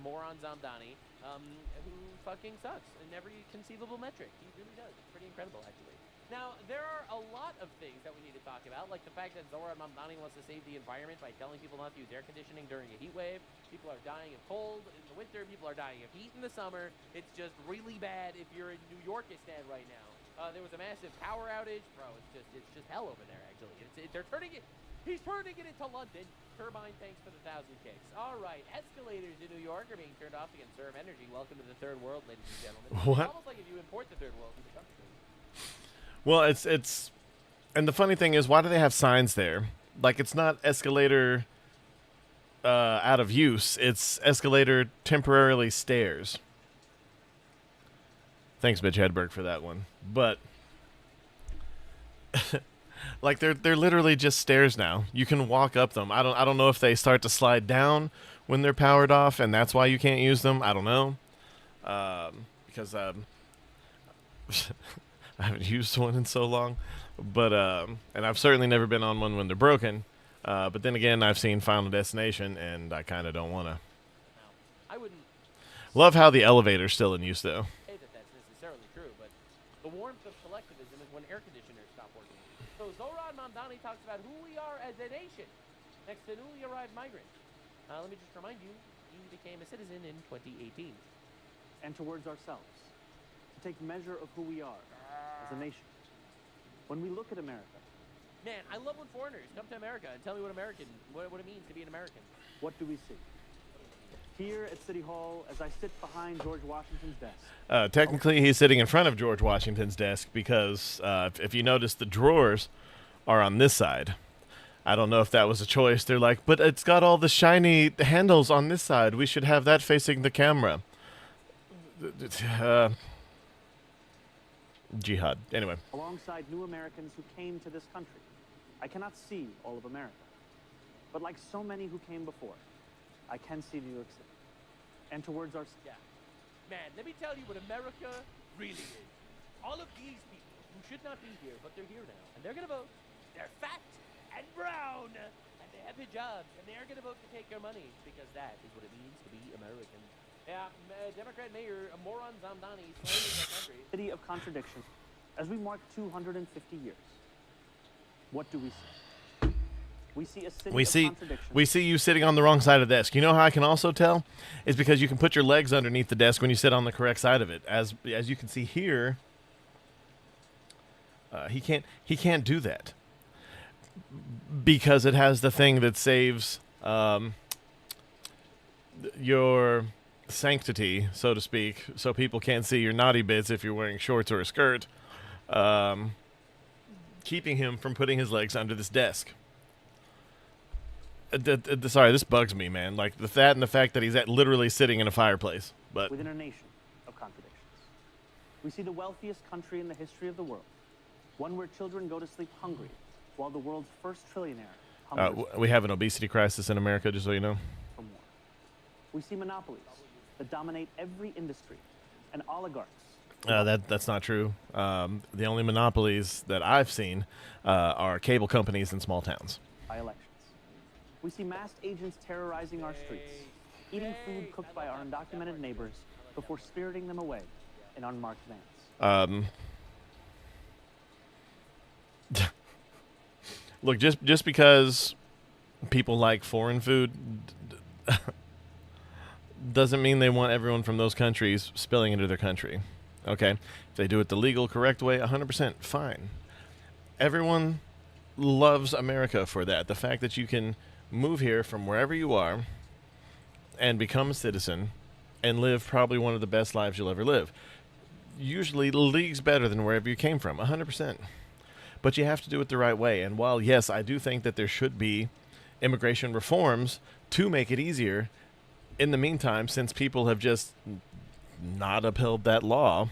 moron Zamdani, who fucking sucks in every conceivable metric. He really does. It's pretty incredible, actually. Now, there are a lot of things that we need to talk about, like the fact that Zohran Mamdani wants to save the environment by telling people not to use air conditioning during a heat wave. People are dying of cold in the winter. People are dying of heat in the summer. It's just really bad if you're in New Yorkistan right now. There was a massive power outage. Bro, it's just hell over there, actually. They're turning it... He's turning it into London. Turbine, thanks for the 1,000 kicks. All right, escalators in New York are being turned off to conserve energy. Welcome to the third world, ladies and gentlemen. What? It's almost like if you import the third world into the country. Well, it's, and the funny thing is, why do they have signs there? Like, it's not escalator out of use. It's escalator temporarily stairs. Thanks, Mitch Hedberg, for that one. But like they're literally just stairs now. You can walk up them. I don't know if they start to slide down when they're powered off, and that's why you can't use them. I don't know, because I haven't used one in so long. But and I've certainly never been on one when they're broken. But then again, I've seen Final Destination, and I kind of don't want to. I wouldn't love how the elevator's still in use, though. say that that's necessarily true, but the warmth of collectivism is when air conditioners stop working. So Zohran Mamdani talks about who we are as a nation next to newly arrived migrants. Let me just remind you, he became a citizen in 2018. And towards ourselves, to take measure of who we are as a nation. When we look at America, Man, I love when foreigners come to America and tell me what it means to be an American. what do we see? Here at City Hall, as I sit behind George Washington's desk. Technically, he's sitting in front of George Washington's desk because if you notice, the drawers are on this side. I don't know if that was a choice. They're like, but it's got all the shiny handles on this side. We should have that facing the camera. Jihad. Anyway. Alongside new Americans who came to this country. I cannot see all of America. But like so many who came before, I can see New York City. And towards our... Yeah. Man, let me tell you what America really is. All of these people who should not be here, but they're here now. And they're going to vote. They're fat and brown. And they have hijabs. And they're going to vote to take your money. Because that is what it means to be American. Yeah, Democrat Mayor Moron Zamdani slamming the country. City of contradiction. As we mark 250 years, what do we see? We see a city We of see contradictions. we see you sitting on the wrong side of the desk. You know how I can also tell? Is because you can put your legs underneath the desk when you sit on the correct side of it. As you can see here, he can't do that because it has the thing that saves your sanctity, so to speak, so people can't see your naughty bits if you're wearing shorts or a skirt, keeping him from putting his legs under this desk. Sorry, this bugs me, man. Like that and the fact that he's literally sitting in a fireplace. But within a nation of contradictions. We see the wealthiest country in the history of the world, one where children go to sleep hungry, while the world's first trillionaire hungers we have an obesity crisis in America, just so you know. for more. We see monopolies that dominate every industry, and oligarchs. That's not true. The only monopolies that I've seen are cable companies in small towns. By elections. We see masked agents terrorizing our streets, eating food cooked by our undocumented neighbors before spiriting them away in unmarked vans. Look, just because people like foreign food doesn't mean they want everyone from those countries spilling into their country. Okay? If they do it the legal, correct way, 100% fine. Everyone loves America for that. The fact that you can move here from wherever you are and become a citizen and live probably one of the best lives you'll ever live. Usually leagues better than wherever you came from, 100%. But you have to do it the right way. And while, yes, I do think that there should be immigration reforms to make it easier, in the meantime, since people have just not upheld that law,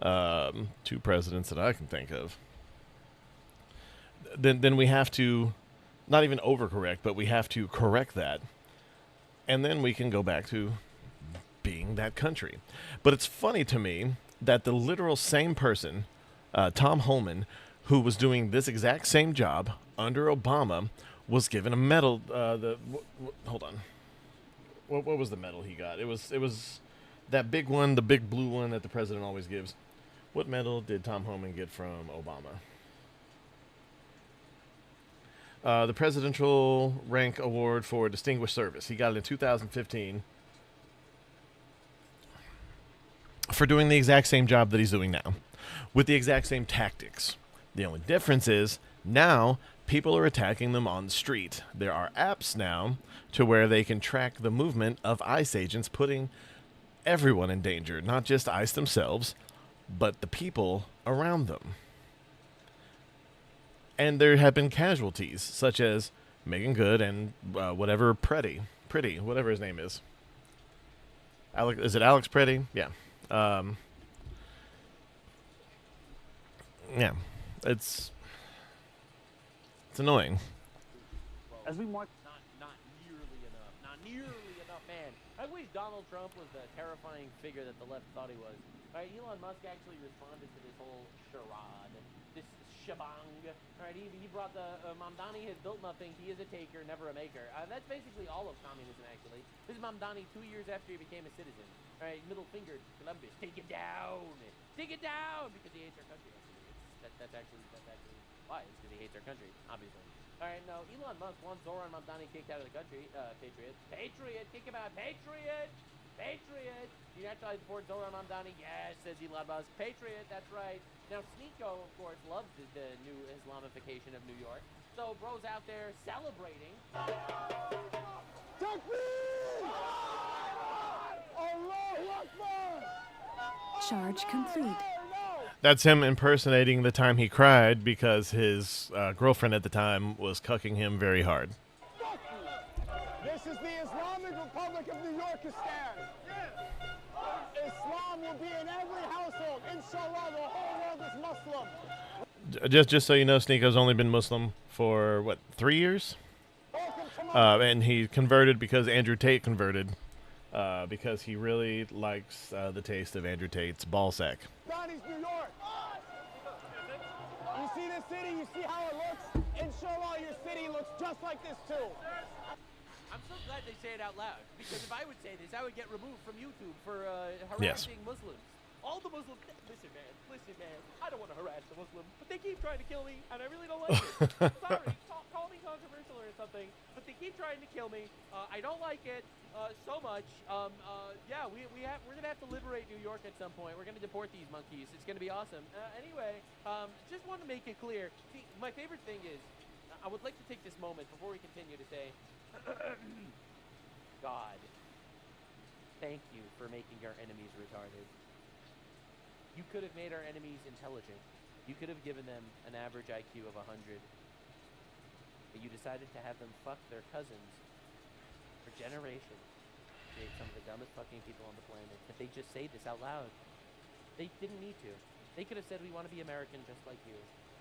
two presidents that I can think of, then we have to not even overcorrect, but we have to correct that. And then we can go back to being that country. But it's funny to me that the literal same person, Tom Holman, who was doing this exact same job under Obama, was given a medal. Hold on. What was the medal he got? It was that big one, the big blue one that the president always gives. What medal did Tom Holman get from Obama? The Presidential Rank Award for Distinguished Service. He got it in 2015 for doing the exact same job that he's doing now, with the exact same tactics. The only difference is now people are attacking them on the street. There are apps now to where they can track the movement of ICE agents, putting everyone in danger, not just ICE themselves, but the people around them. And there have been casualties, such as Megan Good and whatever Pretty, whatever his name is. Is it Alex Pretty? Yeah. Yeah. It's annoying. As we mark, not nearly enough, man. I wish Donald Trump was the terrifying figure that the left thought he was. All right, Elon Musk actually responded to this whole charade, this shebang. All right, he brought the Mamdani has built nothing. He is a taker, never a maker. That's basically all of communism, actually. This is Mamdani 2 years after he became a citizen. All right, middle finger to Columbus, take it down, because he hates our country. That's actually why. It's because he hates our country, obviously. All right, now Elon Musk wants Zoran Mamdani kicked out of the country. Patriot, kick him out, Patriot. You naturalize the Zoran Mamdani? Yes, says Elon Musk. Patriot, that's right. Now Sneeko, of course, loves the new Islamification of New York. So bro's out there celebrating. Charge complete. That's him impersonating the time he cried because his girlfriend at the time was cucking him very hard. This is the Islamic Republic of New Yorkistan. Islam will be in every household. Inshallah, the whole world is Muslim. Just so you know, Sneeko's only been Muslim for, 3 years? And he converted because Andrew Tate converted, because he really likes the taste of Andrew Tate's ballsack. Donnie's New York. You see this city? You see how it looks? Inshallah, your city looks just like this too. I'm so glad they say it out loud, because if I would say this, I would get removed from YouTube for harassing Muslims. All the Muslims, listen man, I don't want to harass the Muslims, but they keep trying to kill me, and I really don't like it. Sorry, call me controversial. trying to kill me. I don't like it so much. Yeah, we're gonna have to liberate New York at some point. We're gonna deport these monkeys. It's gonna be awesome. Anyway, just want to make it clear. See, my favorite thing is, I would like to take this moment before we continue to say, God, thank you for making our enemies retarded. You could have made our enemies intelligent. You could have given them an average IQ of 100. But you decided to have them fuck their cousins for generations. Create some of the dumbest fucking people on the planet. But they just say this out loud. They didn't need to. They could have said, we want to be American just like you.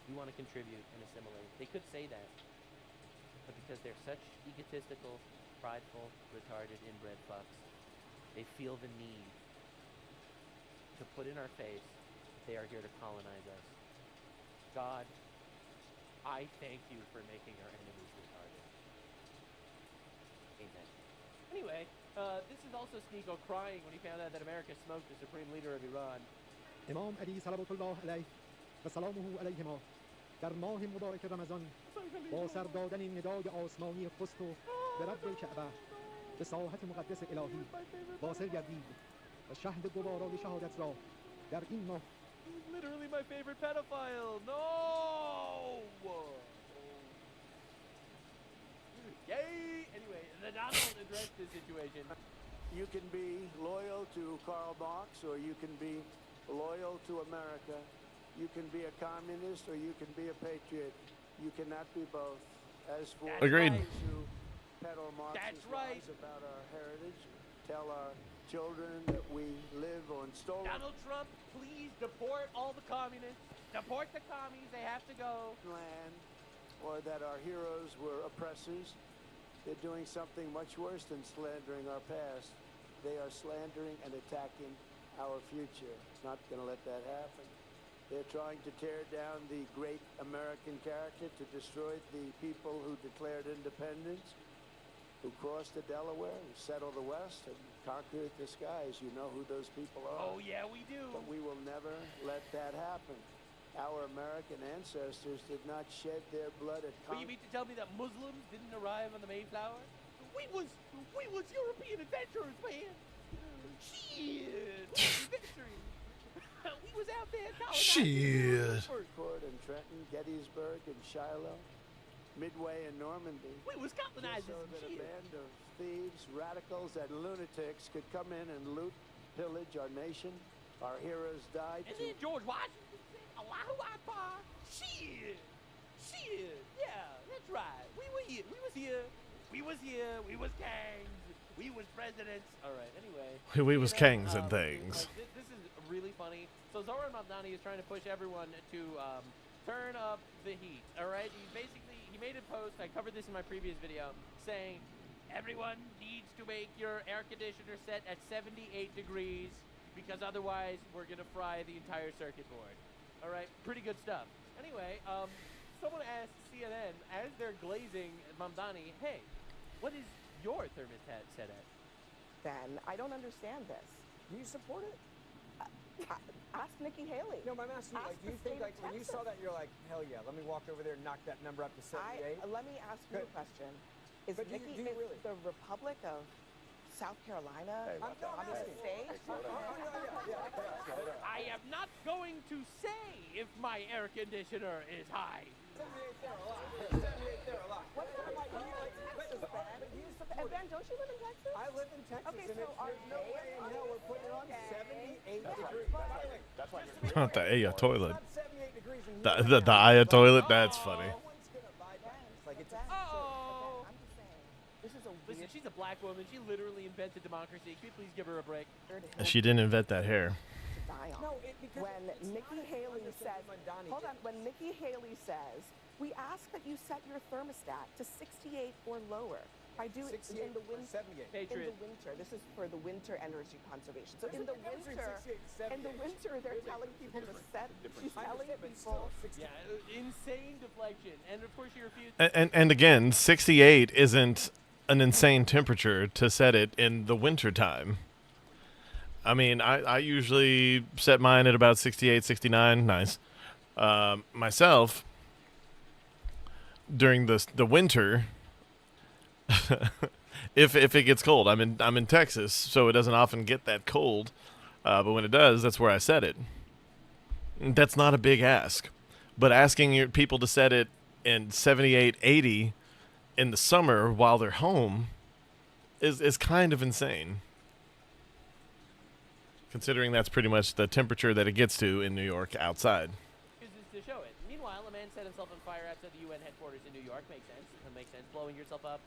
We want to contribute and assimilate. They could say that. But because they're such egotistical, prideful, retarded, inbred fucks, they feel the need to put in our face that they are here to colonize us. God, I thank you for making our enemies retarded. Amen. Anyway, this is also Sneeko crying when he found out that America smoked the supreme leader of Iran. امام علی صلوات الله علیه و سلامه علیهما در ماه مبارک رمضان با سر دادن ندای آسمانی خست و به رب الکعبه به ساحت مقدس الهی واصل گردید و شهد گوارای شهادت را در این ماه Literally my favorite pedophile. No! Yay! Anyway, the Donald addressed this situation. You can be loyal to Karl Marx, or you can be loyal to America. You can be a communist, or you can be a patriot. You cannot be both. As for Agreed. those who peddle Marxist lies about our heritage, tell our children that we live on stolen Donald Trump, please deport all the communists. Deport the commies. They have to go. land, or that our heroes were oppressors. They're doing something much worse than slandering our past. They are slandering and attacking our future. Not going to let that happen. They're trying to tear down the great American character, to destroy the people who declared independence, who crossed the Delaware, who settled the West, and conquered the skies. You know who those people are. Oh, yeah, we do. But we will never let that happen. Our American ancestors did not shed their blood at But you mean to tell me that Muslims didn't arrive on the Mayflower? We was European adventurers, man. Shit. Adventuring. We was out there colonizing. Shit. Fort and Trenton, Gettysburg and Shiloh, Midway and Normandy. We was colonizers So and that a shit. band of thieves, radicals, and lunatics could come in and loot, pillage our nation. Our heroes died. And then George Washington said, Allahu Akbar. Shit. Yeah, that's right. We were here. We was here. We was here. We was kings. We was presidents. All right. Anyway. We was kings and things. This is really funny. So Zoran Mamdani is trying to push everyone to turn up the heat. All right. He made a post. I covered this in my previous video, saying everyone needs to make your air conditioner set at 78 degrees because otherwise we're gonna fry the entire circuit board. All right. Pretty good stuff. Anyway, someone asked CNN as they're glazing Mamdani, hey, what is your thermostat set at? Ben, I don't understand this. Do you support it? Ask Nikki Haley. No, I'm asking you, Ask like, do the you think, state like, of when you saw Texas. that, you're like, hell yeah, let me walk over there and knock that number up to 78? Let me ask you a question. Is But do you- Nikki do you is really? the Republic of South Carolina I'm not on the asking. stage? I am not going to say if my air conditioner is high. 78 there a lot. 78 there a lot. What about like, you like Texas, Ben? And Ben, don't you live in Texas? I live in Texas, Okay, and so are there's no way in hell we're putting it on 78 degrees. By the way, That's why Not the Aya toilet. it's not 78 degrees in The here. the Aya toilet. That's funny. No one's gonna buy that. It's like, it's Oh. I'm just saying, this is a Listen, weird she's a black woman. She literally invented democracy. Can you please give her a break? She didn't invent that hair. to die on. No, because when it's Nikki not Haley as says, Mamdani hold on, did. when Nikki Haley says, we ask that you set your thermostat to 68 or lower. I do it 68 in the or winter. 78. In Patriot. the winter. This is for the winter energy conservation. So There's in a the big difference between winter, 68 and in the 78. winter, they're telling people to set. She's I telling understand, but people. still, 60. Yeah, insane deflection. And of course, she refused. And again, 68 isn't an insane temperature to set it in the winter time. I mean, I usually set mine at about 68, 69. Nice. Myself, during the winter, if it gets cold. I'm in Texas, so it doesn't often get that cold. But when it does, that's where I set it. That's not a big ask. But asking your people to set it in 78, 80 in the summer while they're home is kind of insane. Considering that's pretty much the temperature that it gets to in New York outside. Is to show it. Meanwhile, a man set himself on fire outside the UN headquarters in New York. Makes sense. It makes sense. Blowing yourself up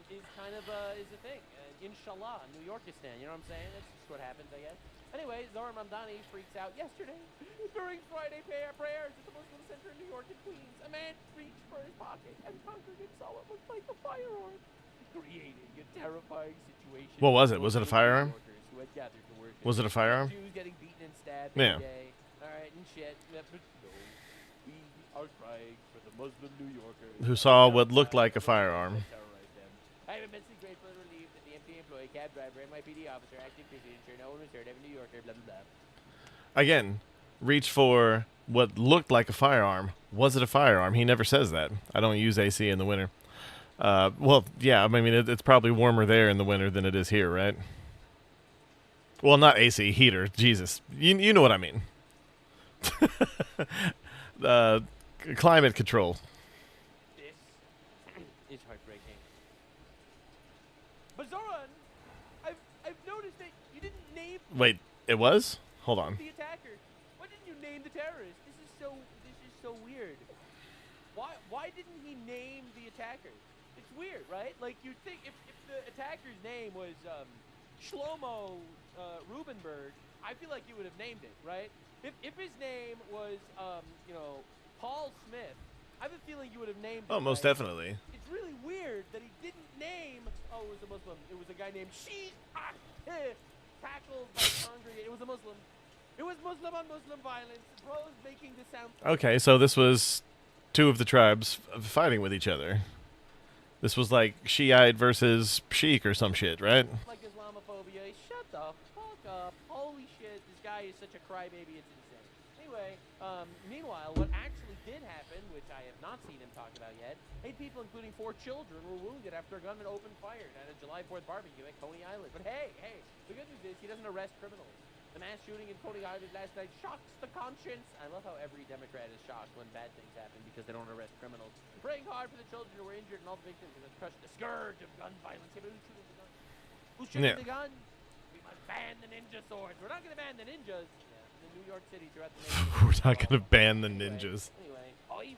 is kind of is a thing. Inshallah, New Yorkistan. You know what I'm saying? That's just what happens, I guess. Anyway, Zohar Mamdani freaks out yesterday during Friday prayers at the Muslim Center in New York and Queens. A man reached for his pocket and congregate saw what looked like a firearm, creating a terrifying situation. What was it? Was it a firearm? Who had gathered to worship. Was it a firearm? Jews getting beaten and stabbed Yeah. every day. All right, and shit. But no, we are crying for the Muslim New Yorkers Who saw what looked like a firearm. I am immensely grateful and relieved that the MTA employee, cab driver, NYPD officer, active duty, ensure no one was hurt. Every New Yorker, blah blah blah. Again, reached for what looked like a firearm. Was it a firearm? He never says that. I don't use AC in the winter. Well, yeah, I mean, it's probably warmer there in the winter than it is here, right? Well, not AC, heater. Jesus. You know what I mean. Climate control. This is heartbreaking. But Zoran, I've noticed that you didn't name Wait, it was? Hold on. the attacker. Why didn't you name the terrorist? This is so weird. Why didn't he name the attacker? It's weird, right? Like you'd think if the attacker's name was Shlomo Rubenberg, I feel like you would have named it, right? If his name was Paul Smith, I have a feeling you would have named it. Oh, most right? definitely. It's really weird that he didn't name. Oh, it was a Muslim. It was a guy named tackled by congregate. It was a Muslim. It was Muslim on Muslim violence. Bros making this sound. Okay, so this was two of the tribes fighting with each other. This was like Shiite versus Sheik or some shit, right? Like Islamophobia. Shut the fuck up. Holy shit, this guy is such a crybaby, it's insane. Anyway, meanwhile, what actually did happen, which I have not seen him talk about yet, 8 people, including 4 children, were wounded after a gunman opened fire at a July 4th barbecue at Coney Island. But hey, the good news is he doesn't arrest criminals. The mass shooting in Coney Island last night shocks the conscience. I love how every Democrat is shocked when bad things happen because they don't arrest criminals. Praying hard for the children who were injured and all the victims who have crushed the scourge of gun violence. Yeah, but who's shooting the gun? Who's shooting the gun? We must ban the ninja swords. We're not going to ban the ninjas. Yeah, in New York City throughout the nation. We're not going to ban the ninjas. Anyway, Oy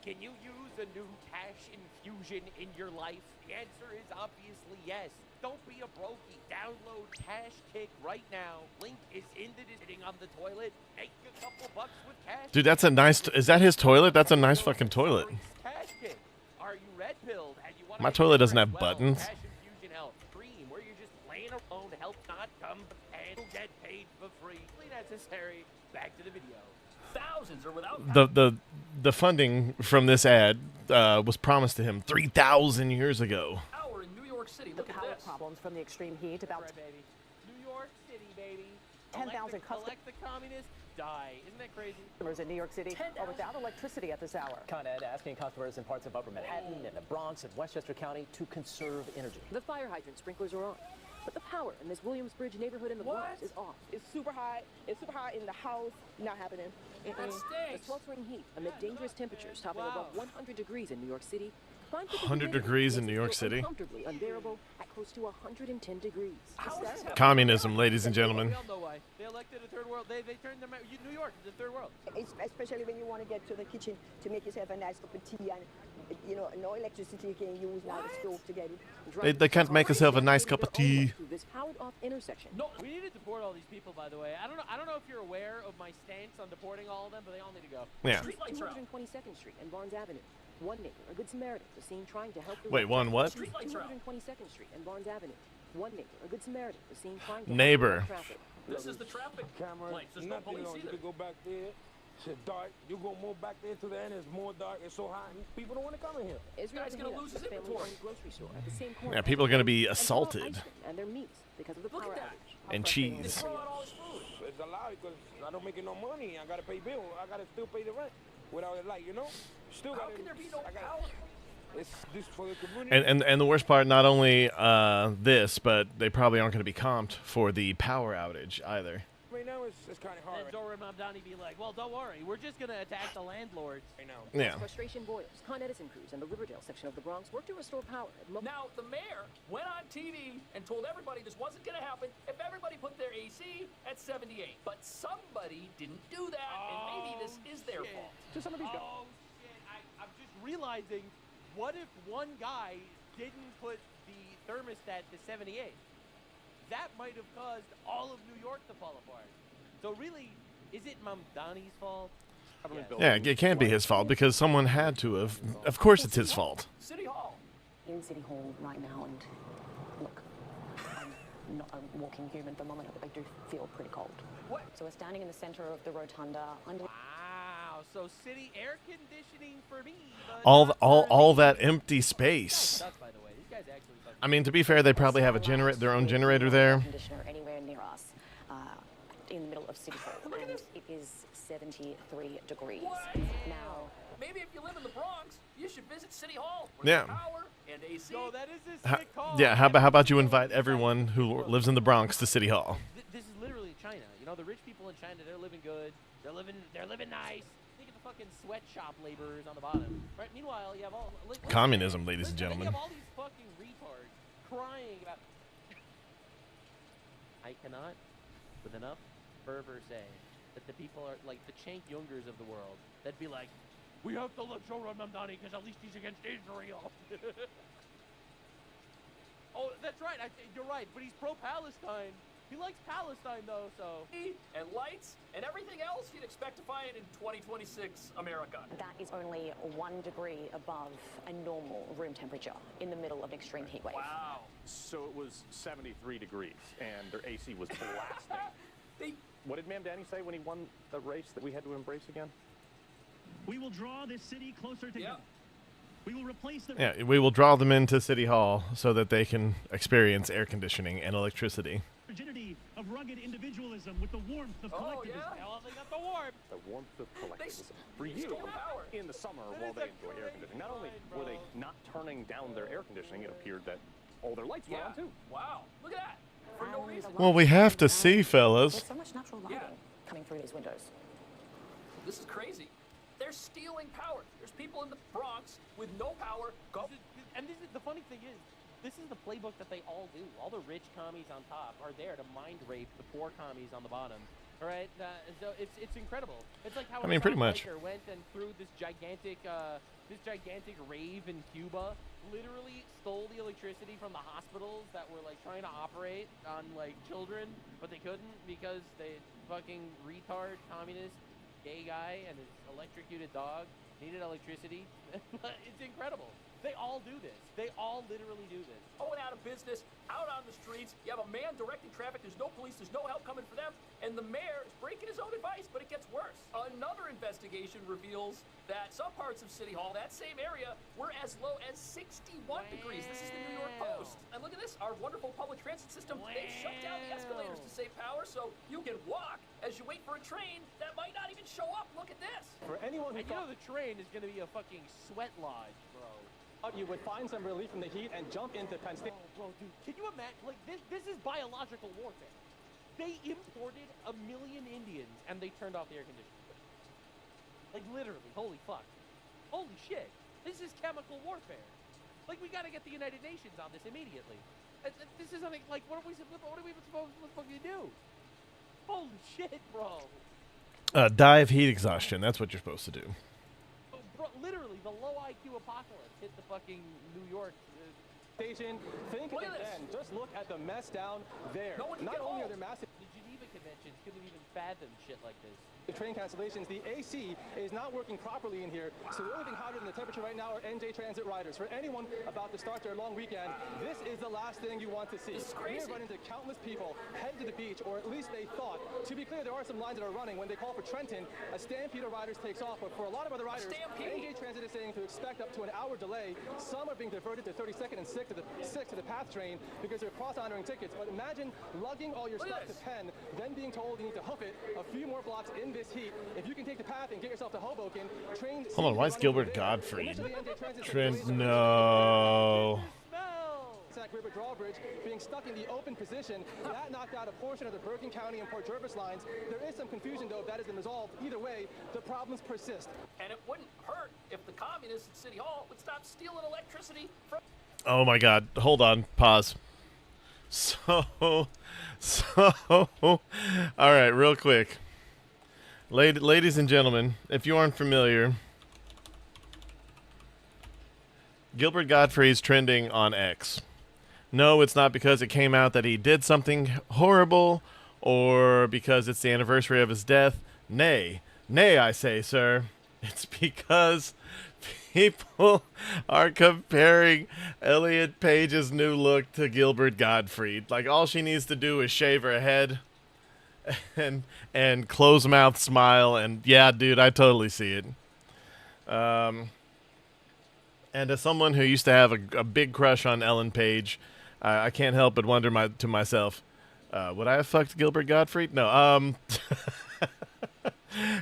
can you use a new cash infusion in your life? The answer is obviously yes. Don't be a brokey. Download Cash Kick right now. Link is in the sitting on the toilet. Make a couple bucks with Cash. Dude, that's a nice... Is that his toilet? That's a nice fucking toilet. Cash Kick. Are you red pilled and you want My toilet doesn't have buttons. Cash infusion help. Cream, where you're just laying alone, help not come and you'll get paid for free. Necessary. Back to the video. Thousands are without. The funding from this ad was promised to him 3,000 years ago. Power in New York City. The Look at power this. problems from the extreme heat. About Right, baby. New York City, baby. 10,000 Elect the communists, die. Isn't that crazy? customers in New York City are without electricity at this hour. Con Ed asking customers in parts of Upper Manhattan and the Bronx and Westchester County to conserve energy. The fire hydrant sprinklers are on, but the power in this Williamsbridge neighborhood in the Bronx is off. It's super hot. It's super hot in the house. Not happening. The sweltering heat amid dangerous temperatures topping above 100 degrees in New York City. 100 degrees in New York City. Comfortably unbearable at close to 110 degrees. Communism, ladies and gentlemen. We all know why. They elected a third world. They turned them out. New York is the third world. Especially when you want to get to the kitchen to make yourself a nice cup of tea and, no electricity you can use now the stove to get it. They can't make themselves a nice cup of tea. This powered-off intersection. No, we need to deport all these people, by the way. I don't know if you're aware of my stance on deporting all of them, but they all need to go. Yeah. 222nd Street and Barnes Avenue. One neighbor, a good Samaritan, was seen trying to help the Wait, one what? 222nd Street and Barnes Avenue. One neighbor, a good Samaritan, was seen trying to Neighbor. help the traffic. This is the traffic lights. There's no police You either. could go back there. It's dark. You go more back there to the end. It's more dark. It's so hot. People don't want to come in here. Israel Guy's gonna lose his inventory. grocery store at the same corner. Yeah, people are going to be And assaulted. and their meats because of the Look power at that. outage. And cheese. It's a lot because I don't make no money. I gotta pay bills. I gotta still pay the rent without the light. Still How gotta. can there be no I gotta, power? It's this for the community. And the worst part, not only this, but they probably aren't going to be comped for the power outage either. Right now it's kind of hard. And Zoran Mamdani be like, well, don't worry, we're just gonna attack the landlords. I know. Yeah. As frustration boils, Con Edison crews and the Riverdale section of the Bronx work to restore power. Now, the mayor went on TV and told everybody this wasn't going to happen if everybody put their AC at 78. But somebody didn't do that, and maybe this is their fault. Just some of these guys. Oh, shit. I'm just realizing, what if one guy didn't put the thermostat to 78? That might have caused all of New York to fall apart. So really, is it Mamdani's fault? Yeah, it can't be his fault because someone had to have. Of course it's his fault. City Hall. In City Hall right now, and look, I'm not a walking human thermometer, but I do feel pretty cold. What? So we're standing in the center of the rotunda under. Wow, so city air conditioning for me. All that empty space. By the way, these guys actually. I mean, to be fair, they probably have their own generator there. Conditioner anywhere near us, in the middle of City Hall, and it is 73 degrees. Now, maybe if you live in the Bronx, you should visit City Hall. Yeah. Power and AC. No, that is a sick call. Yeah, how about you invite everyone who lives in the Bronx to City Hall? This is literally China. You know, the rich people in China, they're living good. They're living nice. Think of the fucking sweatshop laborers on the bottom, right? Meanwhile, you have all Communism, ladies and You gentlemen. have all these fucking retards crying about. I cannot, with enough fervor, say that the people are like the Cenk Youngers of the world. That'd be like, we have to let Zoran Mamdani because at least he's against Israel. Oh, that's right. You're right. But he's pro-Palestine. He likes Palestine, though, so... And lights and everything else you'd expect to find in 2026 America. that is only 1 degree above a normal room temperature in the middle of an extreme heat wave. Wow. So it was 73 degrees, and their AC was blasting. What did Mamdani say when he won the race that we had to embrace again? We will draw this city closer together. We will replace the... Yeah, we will draw them into City Hall so that they can experience air conditioning and electricity. Rigidity of rugged individualism with the warmth of collectivism. Well, they got the warmth. The warmth of collectivism. For you, in the summer, while they enjoy air conditioning, not only were they not turning down their air conditioning, it appeared that all their lights were on too. Wow, look at that. For no reason. Well, we have to see, fellas. There's so much natural lighting coming through these windows. This is crazy. They're stealing power. There's people in the Bronx with no power. And this is the funny thing is, this is the playbook that they all do. All the rich commies on top are there to mind rape the poor commies on the bottom. All right, so it's incredible. It's like how pretty much. went and threw this gigantic rave in Cuba. Literally stole the electricity from the hospitals that were like trying to operate on like children, but they couldn't because they fucking retard communist gay guy and his electrocuted dog needed electricity. It's incredible. They all do this. They all literally do this. Going out of business, out on the streets. You have a man directing traffic. There's no police. There's no help coming for them. And the mayor is breaking his own advice, but it gets worse. Another investigation reveals that some parts of City Hall, that same area, were as low as 61 degrees. This is the New York Post. And look at this. Our wonderful public transit system, they've shut down the escalators to save power so you can walk as you wait for a train that might not even show up. Look at this. For anyone who And you know the train is going to be a fucking sweat lodge, bro. You would find some relief from the heat and jump into Penn Station. Bro, dude, can you imagine? Like, this is biological warfare. They imported 1 million Indians and they turned off the air conditioning. Like, literally, holy fuck. Holy shit. This is chemical warfare. Like, we gotta get the United Nations on this immediately. This is something, like, what are we even supposed to do? Holy shit, bro. Die of heat exhaustion. That's what you're supposed to do. Bro, literally, the low IQ apocalypse hit the fucking New York Station. Think Look at again. this. Just look at the mess down there. No one can Not get only home. are there massive The Geneva Conventions couldn't even fathom shit like this. train cancellations, the AC is not working properly in here. So the only thing hotter than the temperature right now are NJ Transit riders. For anyone about to start their long weekend, this is the last thing you want to see. This is We crazy. have run into countless people headed to the beach, or at least they thought. To be clear, there are some lines that are running. When they call for Trenton, a stampede of riders takes off. But for a lot of other riders, stampede? NJ Transit Transit is saying to expect up to an hour delay. Some are being diverted to 32nd and 6th to the PATH train because they're cross-honoring tickets. But imagine lugging all your stuff to Penn, then being told you need to hoof it a few more blocks in this heat. If you can take the PATH and get yourself to Hoboken, train... Hold on, why is Gilbert Gottfried? No. Sac River Drawbridge being stuck in the open position. That knocked out a portion of the Bergen County and Port Jervis lines. There is some confusion, though, if that has been resolved. Either way, the problems persist. And it wouldn't hurt if the communists at City Hall would stop stealing electricity from... Oh my God. Hold on. Pause. All right, real quick. Ladies and gentlemen, if you aren't familiar, Gilbert Gottfried's trending on X. No, it's not because it came out that he did something horrible or because it's the anniversary of his death. Nay, I say, sir. It's because people are comparing Elliot Page's new look to Gilbert Gottfried. Like, all she needs to do is shave her head and close mouth smile, and yeah, dude, I totally see it. And as someone who used to have a big crush on Ellen Page, I can't help but wonder to myself, would I have fucked Gilbert Gottfried? No.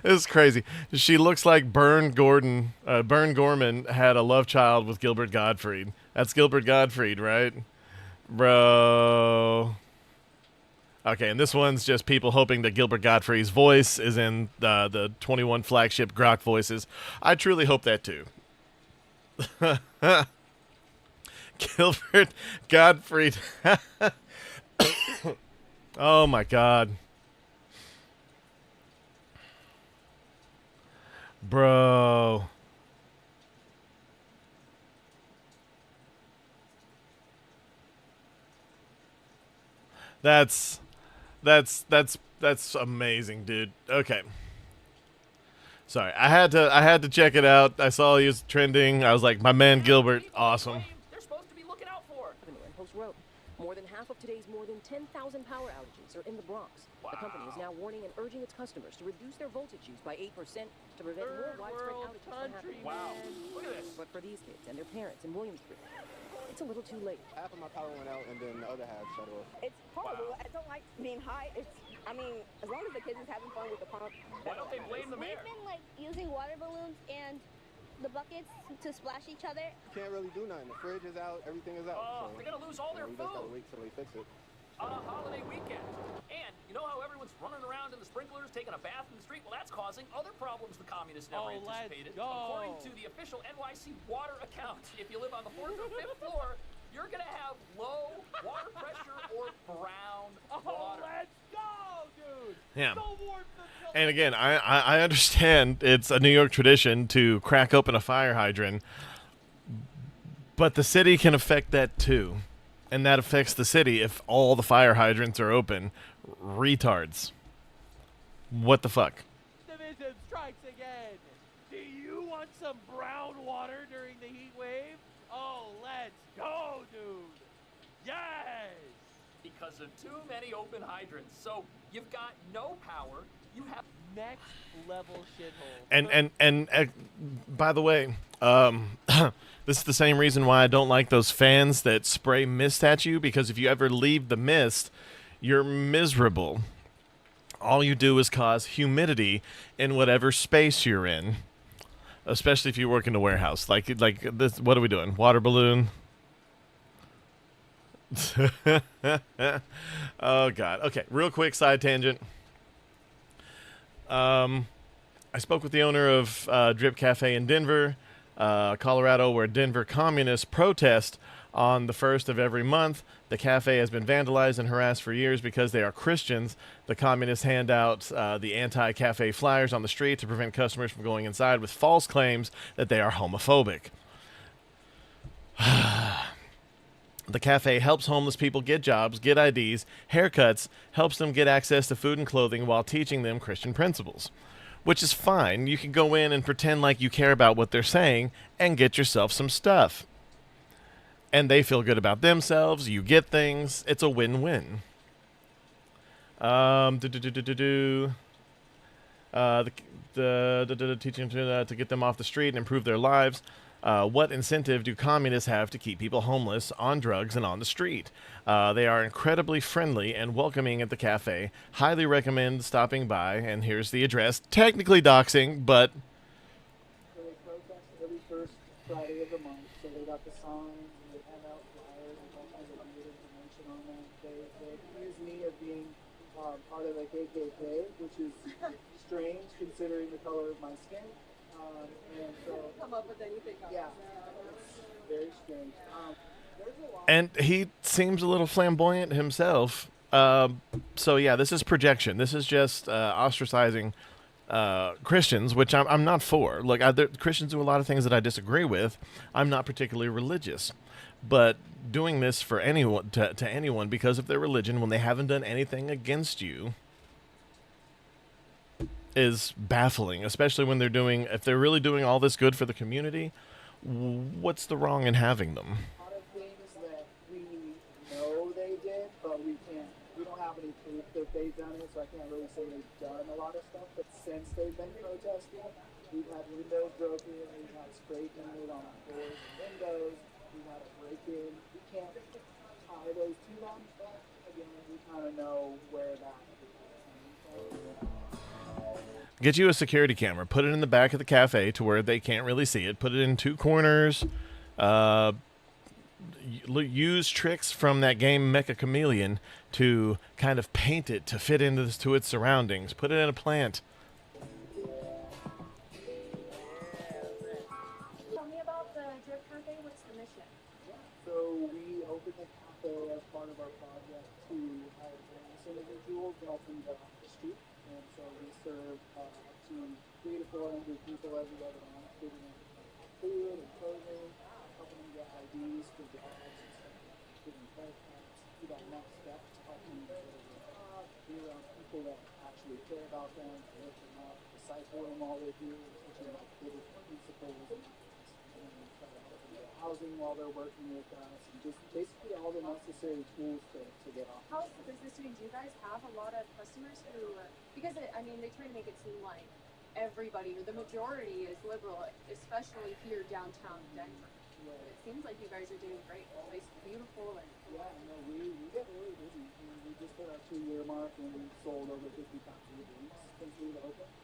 This is crazy. She looks like Bern Gorman had a love child with Gilbert Gottfried. That's Gilbert Gottfried, right? Bro. Okay, and this one's just people hoping that Gilbert Gottfried's voice is in the 21 flagship Grok voices. I truly hope that too. Gilbert Gottfried. Oh my God. Bro. That's amazing, dude. Okay. Sorry, I had to check it out. I saw he was trending. I was like, my man Gilbert, awesome. They're supposed to be looking out for. And Post wrote, more than half of today's more than 10,000 power outages are in the Bronx. Wow. The company is now warning and urging its customers to reduce their voltage use by 8% to prevent more widespread outages from happening. Wow, look at this. But for these kids and their parents in Williamsburg, it's a little too late. Half of my power went out, and then the other half shut off. It's horrible. I don't like being high. I mean, as long as the kids is having fun with the pump. Why don't they blame the mayor? We've been like using water balloons and the buckets to splash each other. You can't really do nothing. The fridge is out. Everything is out. Oh, they're gonna lose all their we just gotta food wait till they fix it. on a holiday weekend. And you know how everyone's running around in the sprinklers, taking a bath in the street? Well, that's causing other problems the communists never anticipated. According to the official NYC water account, if you live on the 4th or 5th floor, you're gonna have low water pressure or brown water. Let's go, dude. Yeah. So warm. And again, I understand it's a New York tradition to crack open a fire hydrant, but the city can affect that too. And that affects the city if all the fire hydrants are open. Retards. What the fuck? Division strikes again. Do you want some brown water during the heat wave? Oh, let's go, dude. Yes. Because of too many open hydrants. So you've got no power. You have next level shithole. And by the way, this is the same reason why I don't like those fans that spray mist at you, because if you ever leave the mist, you're miserable. All you do is cause humidity in whatever space you're in, especially if you work in a warehouse. Like this. What are we doing? Water balloon. Oh God. Okay, real quick side tangent. I spoke with the owner of Drip Cafe in Denver, Colorado, where Denver communists protest on the 1st of every month. The cafe has been vandalized and harassed for years because they are Christians. The communists hand out the anti-cafe flyers on the street to prevent customers from going inside with false claims that they are homophobic. The cafe helps homeless people get jobs, get IDs, haircuts, helps them get access to food and clothing while teaching them Christian principles. Which is fine. You can go in and pretend like you care about what they're saying and get yourself some stuff. And they feel good about themselves, you get things, it's a win-win. The teaching to get them off the street and improve their lives. What incentive do communists have to keep people homeless, on drugs, and on the street? They are incredibly friendly and welcoming at the cafe. Highly recommend stopping by. And here's the address. Technically doxing, but So they protest every first Friday of the month. So they got the signs and they hand out flyers and all kinds of weird information on them. They accuse me of being part of the KKK, which is strange considering the color of my skin. And so Come up with anything else. yeah, it's very strange. There's a lot. and he seems a little flamboyant himself. So yeah, this is projection. This is just ostracizing Christians, which I'm not for. Look, Christians do a lot of things that I disagree with. I'm not particularly religious, but doing this for anyone to anyone because of their religion when they haven't done anything against you is baffling, especially when if they're really doing all this good for the community. What's the wrong in having them? A lot of things that we know they did, but we don't have any proof that they've done it, so I can't really say they've done a lot of stuff. But since they've been protesting, we've had windows broken, we've had spray painted on our doors and windows, we've had a break-in. We can't tie those to them, but again, we kind of know where that is coming from. Get you a security camera. Put it in the back of the cafe to where they can't really see it. Put it in two corners. Use tricks from that game Mecha Chameleon to kind of paint it to fit into its surroundings. Put it in a plant. Tell me about the Drip Cafe. What's the mission? So we opened the cafe as part of our project to help homeless individuals help them get off the street. And so we serve up to 300 to 400 people every other month, giving them food and clothing, helping them get IDs for jobs and stuff, giving credit cards, do that next step to help them get a job, be around people that actually care about them, lift them up, disciple them while they do, teach them like biblical principles and try to help them get housing while they're working with us, and just basically all the necessary tools to get off. How's the business doing? Do you guys have a lot of customers who, because they try to make it seem like everybody or the majority is liberal, especially here downtown Denver. Right. But it seems like you guys are doing great. The place is beautiful and yeah, no, we get really busy. We just hit our 2-year mark and we've sold over 50 copies a week since we've opened.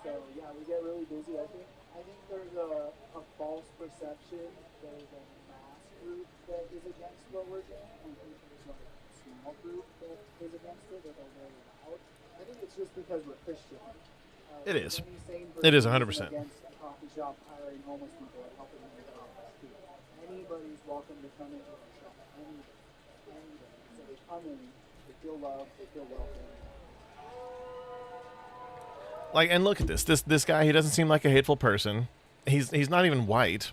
So yeah, we get really busy. I think there's a false perception. There's a mass group that is against what we're doing. I think there's like a small group that is against it, that are very loud. I think it's just because we're Christian. It is. It is 100%. Against a coffee shop hiring homeless people and helping them get off the street. Anybody's welcome to come into our shop. Anybody. So they come in, they feel loved, they feel welcome. Like, and look at this. This guy, he doesn't seem like a hateful person. He's not even white,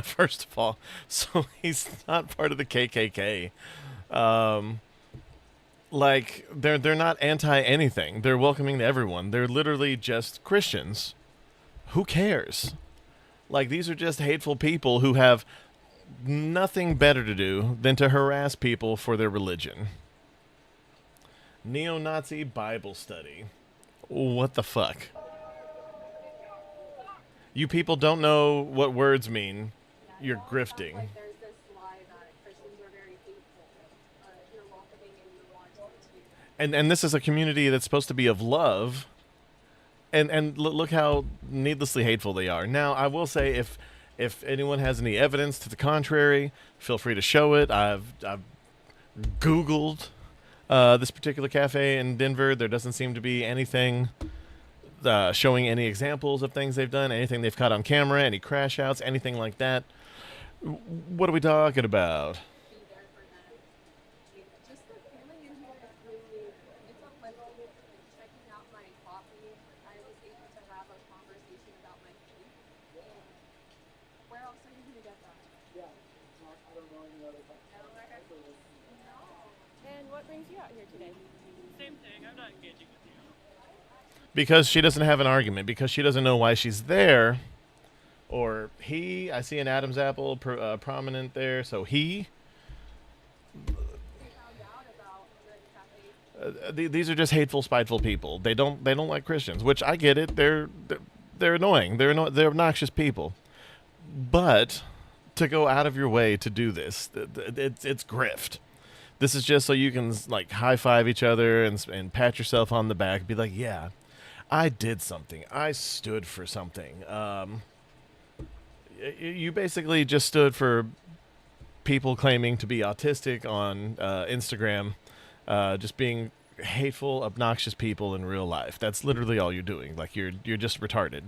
first of all. So he's not part of the KKK. Like, they're not anti-anything. They're welcoming to everyone. They're literally just Christians. Who cares? Like, these are just hateful people who have nothing better to do than to harass people for their religion. Neo-Nazi Bible study. What the fuck? You people don't know what words mean. You're grifting. like there's this lie that Christians are very hateful. You're welcoming and you want to. And this is a community that's supposed to be of love. And look how needlessly hateful they are. Now, I will say, if anyone has any evidence to the contrary, feel free to show it. I've Googled this particular cafe in Denver. There doesn't seem to be anything showing any examples of things they've done, anything they've caught on camera, any crash outs, anything like that. What are we talking about? Just the feeling in here is really, it's uplifting. Checking out my coffee, I was able to have a conversation about my faith. And where else are you going to get that? Yeah, I don't know any other time. And what brings you out here today? Same thing. I'm not engaging with you. Because she doesn't have an argument, because she doesn't know why she's there. Or he, I see an Adam's apple prominent there, so he. These are just hateful, spiteful people. They don't like Christians, which I get it. They're annoying. They're obnoxious people. But to go out of your way to do this, it's grift. This is just so you can like high five each other and pat yourself on the back, be like, yeah, I did something. I stood for something. You basically just stood for people claiming to be autistic on Instagram, just being hateful, obnoxious people in real life. That's literally all you're doing. Like you're just retarded.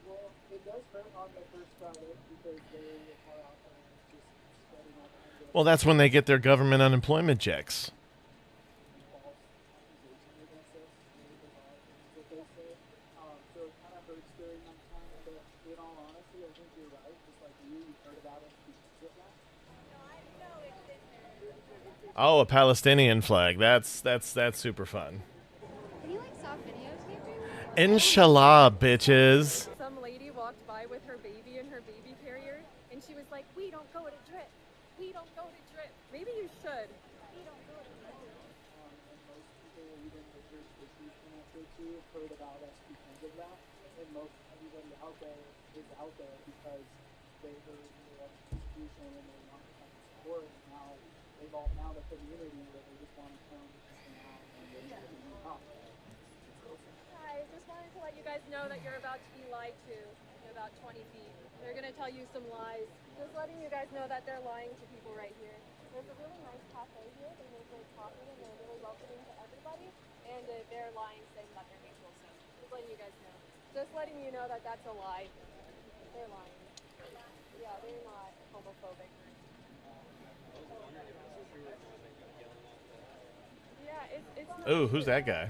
Well, it does hurt on the first Friday because they are out there just spreading out anger. Well, that's when they get their government unemployment checks. So it kind of hurts during that time, but in all honesty, I think you're right. Just like you heard about it because of that. Oh, a Palestinian flag. That's super fun. Can you like soft videos here? Inshallah, bitches. Some lady walked by with her baby in her baby carrier, and she was like, "We don't go to drip. We don't go to drip. Maybe you should. We don't go to drip." And most people, even if there's issues connected to, have heard about us because of that. And most everybody out there is out there because they heard the institution and they want to come support. And now they've all found a community where they just want to come and hang out and they just come. Hi, just wanted to let you guys know that you're about to be lied to in about 20 feet. They're going to tell you some lies. Just letting you guys know that they're lying to people right here. There's a really nice cafe here. They make great coffee and they're really welcoming to everybody. And they're lying, saying that they're hateful. So just letting you guys know. Just letting you know that that's a lie. They're lying. Yeah, they're not homophobic. Yeah, it's not. Ooh, who's that guy?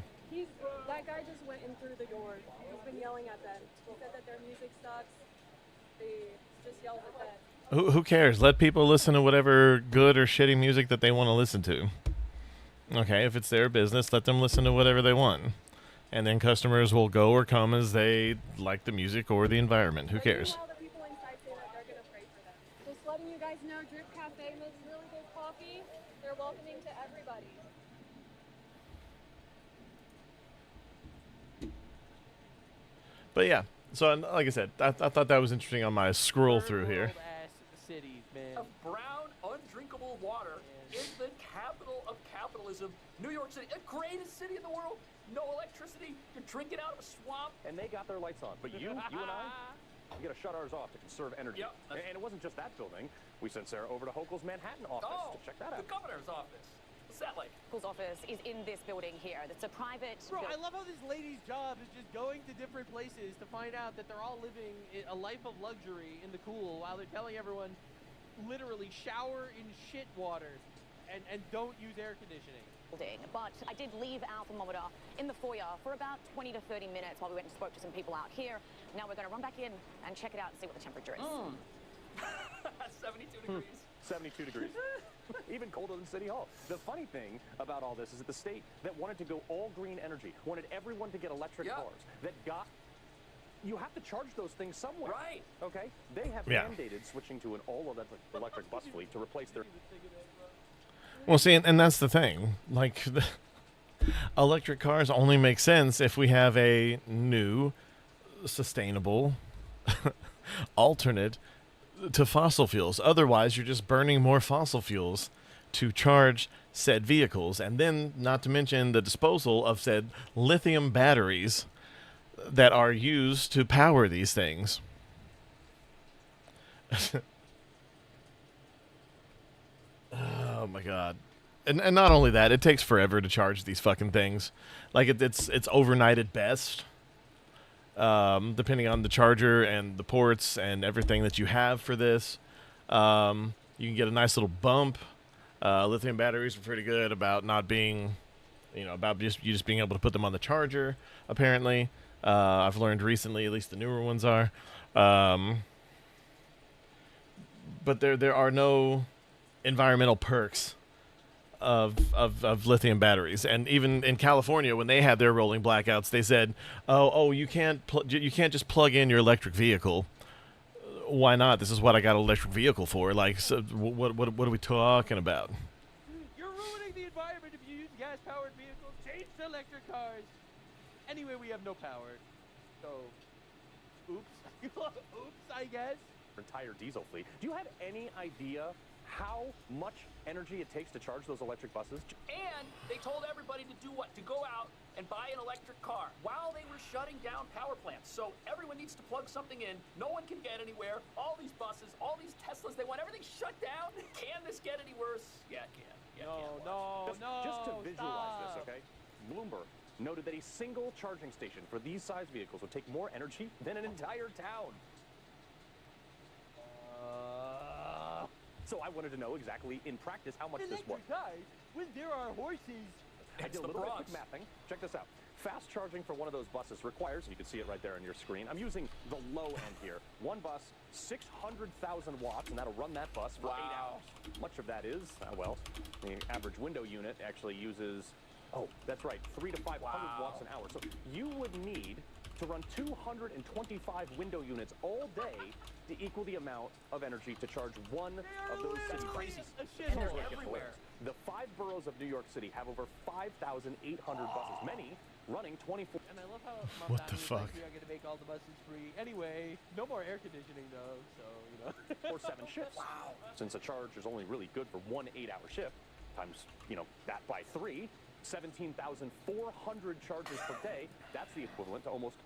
That guy just went in through the door. He's been yelling at them. He said that their music sucks. They just yelled at them. Who cares? Let people listen to whatever good or shitty music that they want to listen to. Okay, if it's their business, let them listen to whatever they want. And then customers will go or come as they like the music or the environment. Who cares? All the people inside say that they're going to pray for them. Just letting you guys know, Drip Cafe makes really good coffee. They're welcoming to everybody. But yeah, so like I said, I thought that was interesting on my scroll through here. Cities, man. Of brown, undrinkable water in the capital of capitalism, New York City, the greatest city in the world. No electricity. You're drinking out of a swamp. And they got their lights on. But you and I, we got to shut ours off to conserve energy. Yep, And it wasn't just that building. We sent Sarah over to Hochul's Manhattan office to check that out. The governor's office. What's that like? Hochul's office is in this building here. It's a private. Bro, I love how this lady's job is just going to different places to find out that they're all living a life of luxury in the cool while they're telling everyone literally shower in shit water and don't use air conditioning. But I did leave our thermometer in the foyer for about 20 to 30 minutes while we went and spoke to some people out here. Now we're going to run back in and check it out and see what the temperature is. 72 degrees. 72 degrees. Even colder than City Hall. The funny thing about all this is that the state that wanted to go all green energy, wanted everyone to get electric cars, that got... You have to charge those things somewhere. Right. Okay? They have mandated switching to an all-electric bus fleet to replace their... Well, see, and that's the thing. Like, electric cars only make sense if we have a new, sustainable alternate to fossil fuels. Otherwise, you're just burning more fossil fuels to charge said vehicles. And then, not to mention the disposal of said lithium batteries that are used to power these things. Oh my god. And not only that, it takes forever to charge these fucking things. Like it's overnight at best. Depending on the charger and the ports and everything that you have for this. You can get a nice little bump. Lithium batteries are pretty good about not being, about just being able to put them on the charger, apparently. I've learned recently, at least the newer ones are. But there are no environmental perks of lithium batteries. And even in California, when they had their rolling blackouts, they said, "Oh, you can't just plug in your electric vehicle why not? This is what I got an electric vehicle for. Like, so what are we talking about? You're ruining the environment if you use gas-powered vehicles. Change to electric cars. Anyway, we have no power. So, oops. Oops, I guess. Entire diesel fleet. Do you have any idea how much energy it takes to charge those electric buses? And they told everybody to do what? To go out and buy an electric car while they were shutting down power plants. So everyone needs to plug something in. No one can get anywhere. All these buses, all these Teslas, they want everything shut down. Can this get any worse? Yeah, it can. Yeah, Just to visualize this, okay? Bloomberg noted that a single charging station for these size vehicles would take more energy than an entire town. So I wanted to know exactly in practice how much this was. When there are horses. I did a little bit of quick mathing. Check this out. Fast charging for one of those buses requires, and you can see it right there on your screen, I'm using the low end here. One bus, 600,000 watts, and that'll run that bus for 8 hours. Much of that is, well, the average window unit actually uses, oh, that's right, 300 to 500 watts an hour. So you would need to run 225 window units all day to equal the amount of energy to charge one of those city buses. And here's what gets hilarious. The 5 boroughs of New York City have over 5,800 buses, many running 24. And I love how What the fuck? We are going to make all the buses free. Anyway, no more air conditioning though, so, you know. Or 7 shifts. Wow. Since a charge is only really good for one 8-hour shift, times, you know, that by 3, 17,400 charges per day, that's the equivalent to almost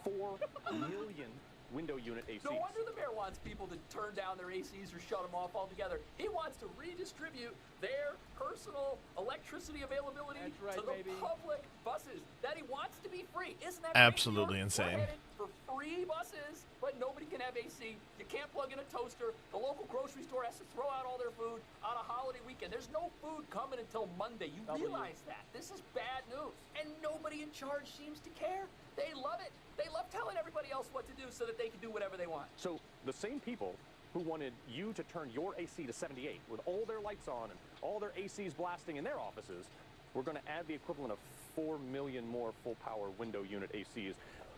4 million window unit ACs. No wonder the mayor wants people to turn down their ACs or shut them off altogether. He wants to redistribute their personal electricity availability to the public buses that he wants to be free. Isn't that absolutely insane? We're headed for free buses, but nobody can have AC. You can't plug in a toaster. The local grocery store has to throw out all their food on a holiday weekend. There's no food coming until Monday. You realize that. This is bad news. And nobody in charge seems to care. They love it. They love telling everybody else what to do so that they can do whatever they want. So the same people who wanted you to turn your AC to 78 with all their lights on and all their ACs blasting in their offices, we're going to add the equivalent of 4 million more full power window unit ACs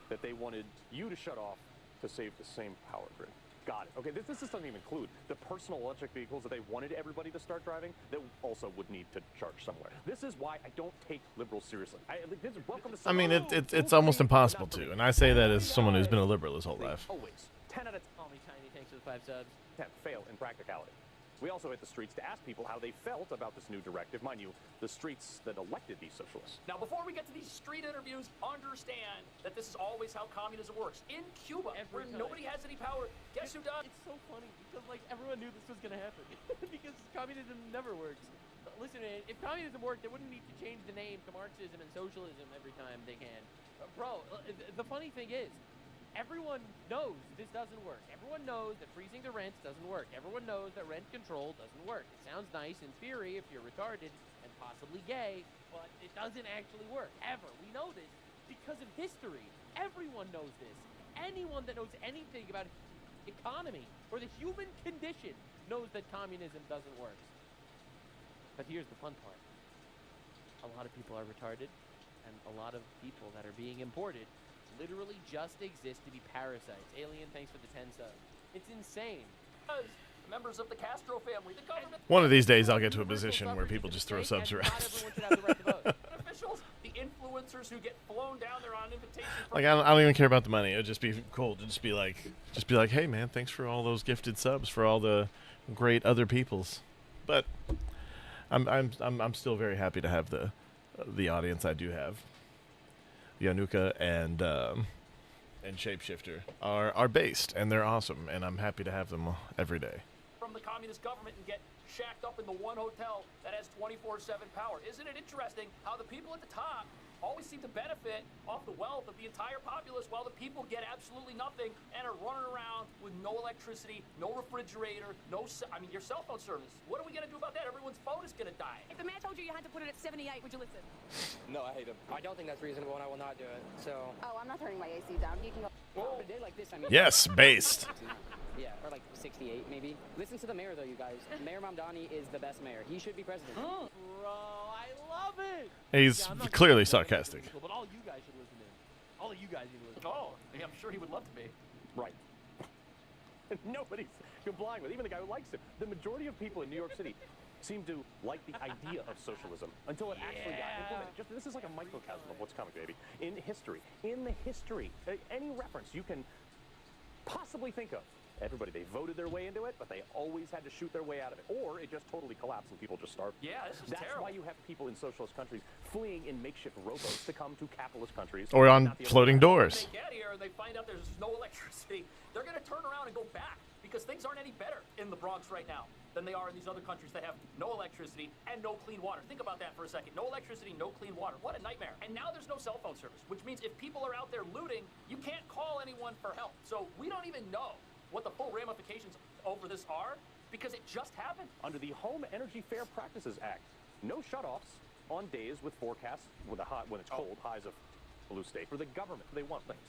that they wanted you to shut off to save the same power grid. Got it. Okay, this doesn't even include the personal electric vehicles that they wanted everybody to start driving that also would need to charge somewhere. This is why I don't take liberals seriously. Welcome to I mean, it's almost impossible to, and I say that as someone who's been a liberal his whole life. Always. 10 out of 10. Call me Tiny, thanks for the 5 subs. 10 fail in practicality. We also hit the streets to ask people how they felt about this new directive. Mind you, the streets that elected these socialists. Now, before we get to these street interviews, understand that this is always how communism works. In Cuba, where nobody has any power, guess who does? It's so funny because, like, everyone knew this was going to happen because communism never works. Listen, if communism worked, they wouldn't need to change the name to Marxism and socialism every time they can. Bro, the funny thing is, everyone knows this doesn't work. Everyone knows that freezing the rents doesn't work. Everyone knows that rent control doesn't work. It sounds nice in theory if you're retarded and possibly gay, but it doesn't actually work, ever. We know this because of history. Everyone knows this. Anyone that knows anything about economy or the human condition knows that communism doesn't work. But here's the fun part. A lot of people are retarded, and a lot of people that are being imported literally just exist to be parasites. Alien, thanks for the 10 subs. It's insane. Members of the Castro family, the government. One of these days, I'll get to a position where people just throw subs around. Officials, the influencers who get flown down there on invitation. Like I don't even care about the money. It'd just be cool to just be like, hey man, thanks for all those gifted subs for all the great other peoples. But I'm still very happy to have the audience I do have. Yanuka and Shapeshifter are based, and they're awesome, and I'm happy to have them every day. From the communist government and get shacked up in the one hotel that has 24/7 power. Isn't it interesting how the people at the top always seem to benefit off the wealth of the entire populace while the people get absolutely nothing and are running around with no electricity, no refrigerator, your cell phone service. What are we going to do about that? Everyone's phone is going to die. If the mayor told you you had to put it at 78, would you listen? No, I hate him. I don't think that's reasonable, and I will not do it. So. Oh, I'm not turning my AC down. You can go. Well, a day like this, I mean. Yes, based. Yeah, or like 68 maybe. Listen to the mayor though, you guys. Mayor Mamdani is the best mayor. He should be president. Bro, I love it. He's clearly sarcastic. But all you guys should listen in. All of you guys need to listen. Oh, yeah, I'm sure he would love to be. Right. Nobody's complying with it, even the guy who likes it. The majority of people in New York City seem to like the idea of socialism until it actually got implemented. Just, this is like a microcosm of what's coming, baby. In history, any reference you can possibly think of. Everybody, they voted their way into it, but they always had to shoot their way out of it. Or it just totally collapsed and people just starved. Yeah, this is That's terrible. why you have people in socialist countries fleeing in makeshift rowboats to come to capitalist countries. Or on not be able to floating get out. doors. They get here and they find out there's no electricity. They're going to turn around and go back because things aren't any better in the Bronx right now than they are in these other countries that have no electricity and no clean water. Think about that for a second. No electricity, no clean water. What a nightmare. And now there's no cell phone service, which means if people are out there looting, you can't call anyone for help. So we don't even know what the full ramifications over this are because it just happened. Under the Home Energy Fair Practices Act, no shutoffs on days with forecasts when it's cold, highs of blue state. For the government, they want things.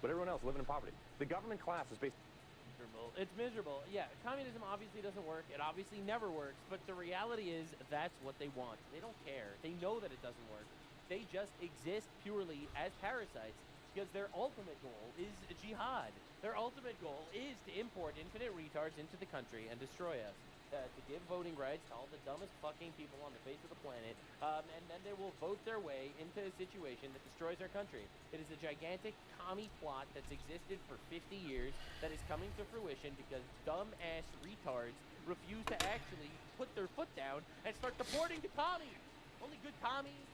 But everyone else living in poverty. The government class is based. It's miserable. Yeah, communism obviously doesn't work. It obviously never works. But the reality is that's what they want. They don't care. They know that it doesn't work. They just exist purely as parasites because their ultimate goal is jihad. Their ultimate goal is to import infinite retards into the country and destroy us. To give voting rights to all the dumbest fucking people on the face of the planet, and then they will vote their way into a situation that destroys our country. It is a gigantic commie plot that's existed for 50 years that is coming to fruition because dumb-ass retards refuse to actually put their foot down and start supporting the commies. Only good commies,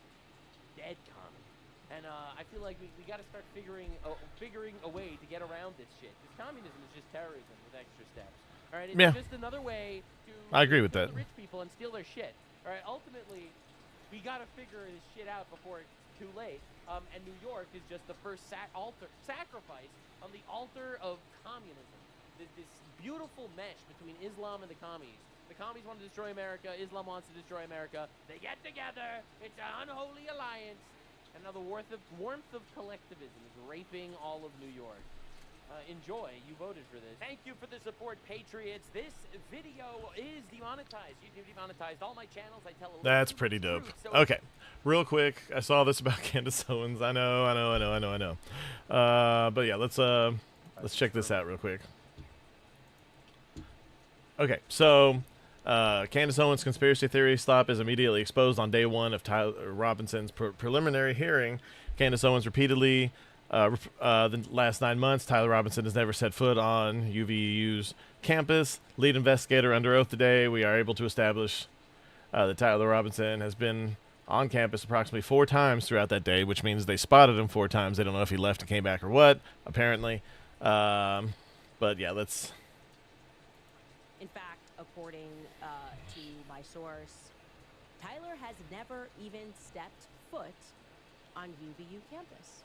dead commies. And I feel like we got to start figuring a way to get around this shit. Because communism is just terrorism with extra steps. All right, it's just another way to I agree with kill that. the rich people and steal their shit. All right, ultimately, we got to figure this shit out before it's too late. And New York is just the first sacrifice on the altar of communism. This beautiful mesh between Islam and the commies. The commies want to destroy America. Islam wants to destroy America. They get together. It's an unholy alliance. And now the warmth of collectivism is raping all of New York. Enjoy. You voted for this. Thank you for the support, Patriots. This video is demonetized. YouTube demonetized all my channels. I tell a That's pretty dope. Okay, real quick. I saw this about Candace Owens. I know. But yeah, let's check this out real quick. Okay, so Candace Owens' conspiracy theory slap is immediately exposed on day one of Tyler Robinson's preliminary hearing. Candace Owens repeatedly, the last 9 months, Tyler Robinson has never set foot on UVU's campus. Lead investigator under oath today. We are able to establish that Tyler Robinson has been on campus approximately 4 times throughout that day, which means they spotted him 4 times. They don't know if he left and came back or what, apparently. But yeah, let's... In fact, according to my source, Tyler has never even stepped foot on UVU campus.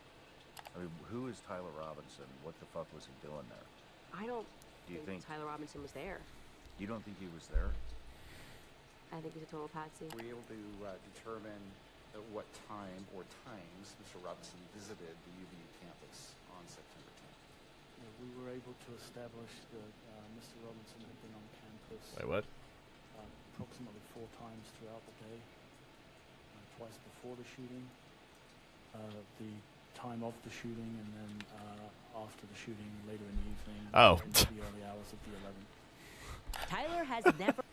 I mean, who is Tyler Robinson? What the fuck was he doing there? I don't Do you think Tyler Robinson was there. You don't think he was there? I think he's a total patsy. Were you able to determine at what time or times Mr. Robinson visited the UVU campus on September 10th? We were able to establish that Mr. Robinson had been on campus. Wait, what? Approximately 4 times throughout the day. Twice before the shooting, the time of the shooting, and then after the shooting later in the evening. Oh. Into the early hours of the 11th. Tyler has never.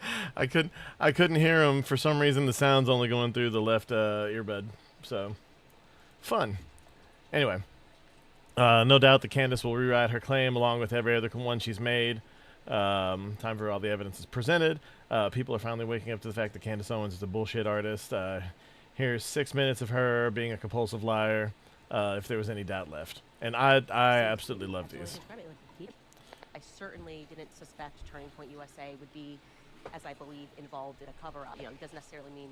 I couldn't hear him for some reason. The sound's only going through the left earbud. So fun. Anyway, no doubt that Candace will rewrite her claim along with every other one she's made. Time for all the evidence is presented. People are finally waking up to the fact that Candace Owens is a bullshit artist. Here's 6 minutes of her being a compulsive liar, if there was any doubt left. And I absolutely love these. I certainly didn't suspect Turning Point USA would be, as I believe, involved in a cover-up. You know, it doesn't necessarily mean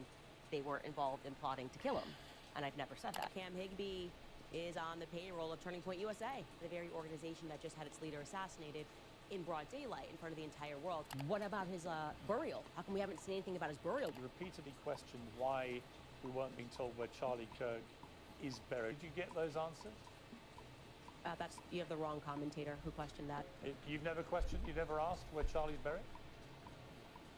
they weren't involved in plotting to kill him, and I've never said that. Cam Higbee is on the payroll of Turning Point USA, the very organization that just had its leader assassinated in broad daylight in front of the entire world. What about his burial? How come we haven't seen anything about his burial? You repeatedly questioned why we weren't being told where Charlie Kirk is buried. Did you get those answers? You have the wrong commentator who questioned that. You've never questioned, you've never asked where Charlie's buried?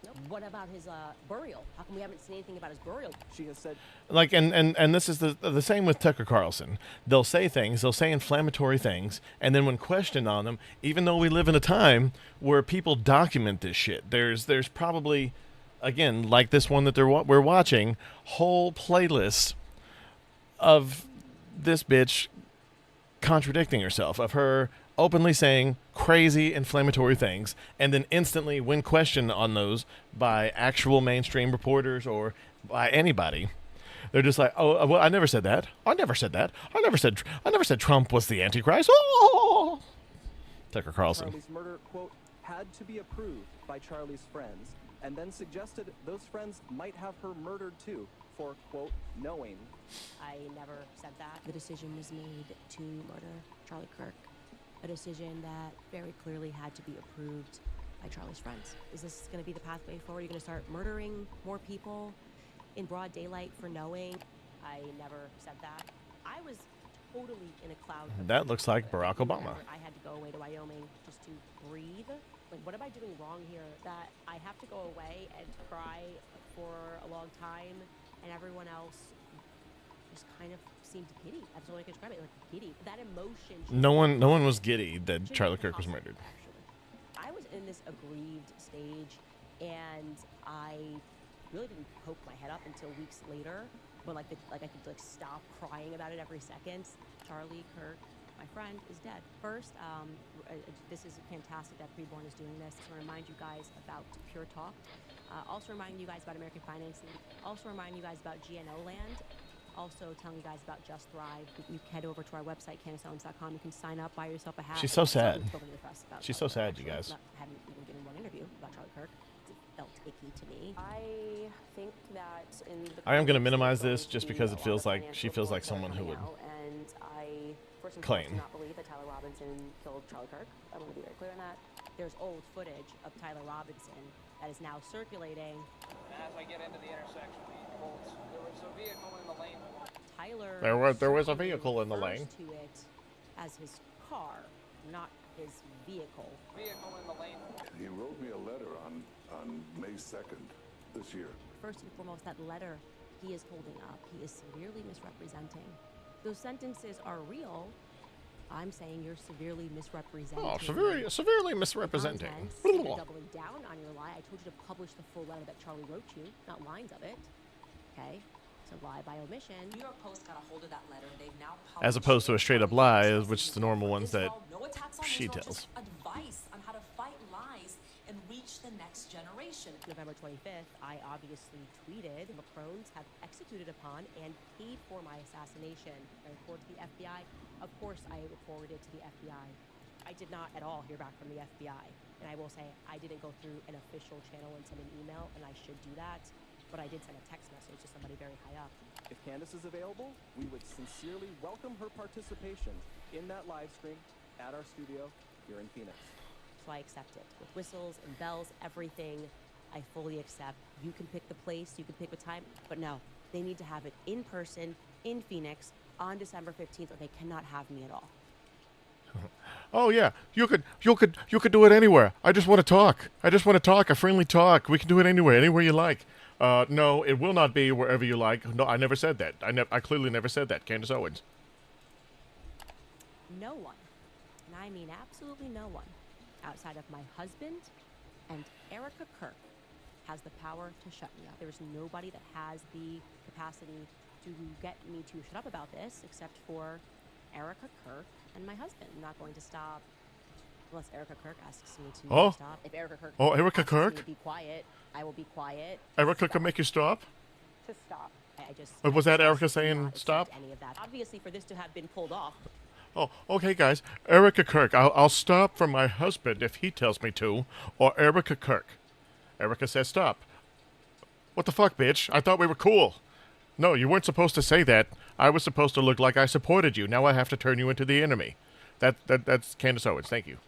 Nope. What about his burial? How come we haven't seen anything about his burial? She has said, Like, and this is the same with Tucker Carlson. They'll say things, they'll say inflammatory things, and then when questioned on them, even though we live in a time where people document this shit, there's probably, again, like this one that we're watching, whole playlists of this bitch contradicting herself, of her openly saying crazy inflammatory things, and then instantly, when questioned on those by actual mainstream reporters or by anybody, they're just like, "Oh, well, I never said that. I never said that. I never said Trump was the Antichrist." Oh! Tucker Carlson. Charlie's murder, quote, had to be approved by Charlie's friends, and then suggested those friends might have her murdered too, for, quote, knowing. I never said that. The decision was made to murder Charlie Kirk. A decision that very clearly had to be approved by Charlie's friends. Is this going to be the pathway forward? Are you going to start murdering more people in broad daylight for knowing? I never said that. I was totally in a cloud. That looks like Barack Obama. I had to go away to Wyoming just to breathe. Like, what am I doing wrong here that I have to go away and cry for a long time, and everyone else just kind of seemed giddy? That's the only way I can describe it, like giddy. That emotion. No one was giddy that Charlie Kirk was murdered. I was in this aggrieved stage, and I really didn't poke my head up until weeks later, when I could stop crying about it every second. Charlie Kirk, my friend, is dead. First, this is fantastic that Preborn is doing this to remind you guys about Pure Talk. Also reminding you guys about American financing. Also reminding you guys about GNO land. Also telling you guys about Just Thrive. You can head over to our website, CandaceOwens.com. You can sign up, buy yourself a hat. She's so sad. She's so sad, you guys. I haven't even given one interview about Charlie Kirk. It felt icky to me. I think that in the I am going to minimize this just because it feels like she feels like someone who would and I first and claim. foremost do not believe that Tyler Robinson killed Charlie Kirk. I want to be very clear on that. There's old footage of Tyler Robinson that is now circulating. As I get into the intersection, there was a vehicle in the lane. Tyler. There was a vehicle in the lane. To it as his car, not his vehicle. Vehicle in the lane. He wrote me a letter on May 2nd this year. First and foremost, that letter he is holding up, he is severely misrepresenting. Those sentences are real. I'm saying you're severely misrepresenting. Oh, severely misrepresenting. You're doubling down on your lie. I told you to publish the full letter that Charlie wrote you, not lines of it. Okay? So lie by omission. New York Post got a hold of that letter. They've now As opposed to a straight up lie, which is the normal ones that she tells. Advice on how to fight lies and reach the next generation. November 25th, I obviously tweeted, Macrones have executed upon and paid for my assassination. I report to the FBI. Of course, I forwarded to the FBI. I did not at all hear back from the FBI. And I will say, I didn't go through an official channel and send an email, and I should do that. But I did send a text message to somebody very high up. If Candace is available, we would sincerely welcome her participation in that live stream at our studio here in Phoenix. So I accept it. With whistles and bells, everything, I fully accept. You can pick the place, you can pick the time, but no, they need to have it in person, in Phoenix, on December 15th, or they cannot have me at all. Oh yeah, you could do it anywhere. I just want to talk. A friendly talk. We can do it anywhere you like. No, it will not be wherever you like. No, I never said that. I clearly never said that. Candace Owens. No one, and I mean absolutely no one, outside of my husband and Erica Kirk, has the power to shut me up. There's nobody that has the capacity to get me to shut up about this except for Erica Kirk and my husband. I'm not going to stop unless Erica Kirk asks me to stop. If Erica Kirk Erica Kirk? Me to be quiet, I will be quiet. Erica can make you stop? To stop. Was that Erica saying stop? Any of that. Obviously, for this to have been pulled off. Oh, okay, guys. Erica Kirk. I'll stop for my husband if he tells me to, or Erica Kirk. Erica says stop. What the fuck, bitch? I thought we were cool. No, you weren't supposed to say that. I was supposed to look like I supported you. Now I have to turn you into the enemy. That's Candace Owens. Thank you.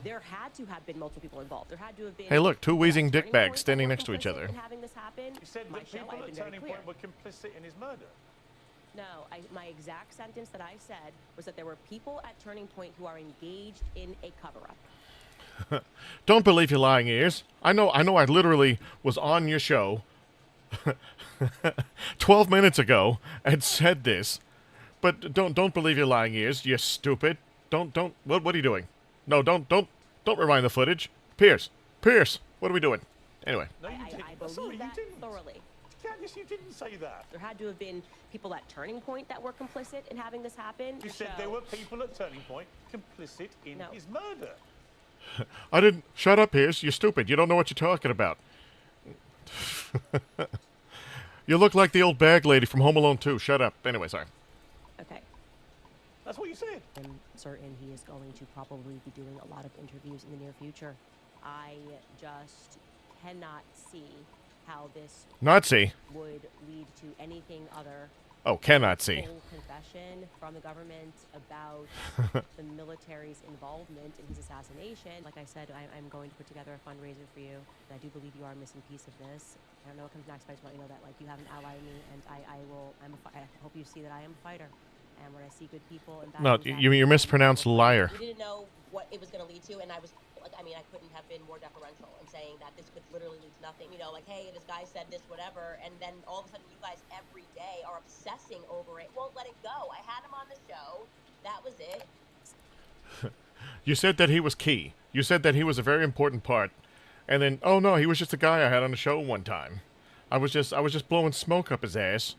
There had to have been multiple people involved. There had to have been. Hey, look, two wheezing dickbags standing next to each other. Having this happen. You said that people at Turning Point were complicit in his murder. No, my exact sentence that I said was that there were people at Turning Point who are engaged in a cover-up. Don't believe your lying ears. I know I literally was on your show 12 minutes ago and said this. But don't believe your lying ears, you stupid. Don't what are you doing? No, don't rewind the footage. Pierce, what are we doing? Anyway. No, you didn't. I believe Sorry, you that didn't. thoroughly. Candice, you didn't say that. There had to have been people at Turning Point that were complicit in having this happen. You said there were people at Turning Point complicit in his murder. I didn't. Shut up, Pierce. You're stupid. You don't know what you're talking about. You look like the old bag lady from Home Alone 2. Shut up. Anyway, sorry. Okay. That's what you said. I'm certain he is going to probably be doing a lot of interviews in the near future. I just cannot see how this Nazi. would lead to anything other. Oh, cannot see. Full confession from the government about the military's involvement in his assassination. Like I said, I'm going to put together a fundraiser for you. And I do believe you are a missing piece of this. I don't know what comes next, but I just want you to know that you have an ally in me, and I hope you see that I am a fighter. And when I see good people and bad No, things you're happen, mispronounced liar. we didn't know what it was going to lead to, and I was like, I couldn't have been more deferential in saying that this could literally lead to nothing. You know, like, hey, this guy said this, whatever, and then all of a sudden you guys every day are obsessing over it. Won't let it go. I had him on the show. That was it. You said that he was key. You said that he was a very important part. And then, oh no, he was just a guy I had on the show one time. I was just blowing smoke up his ass.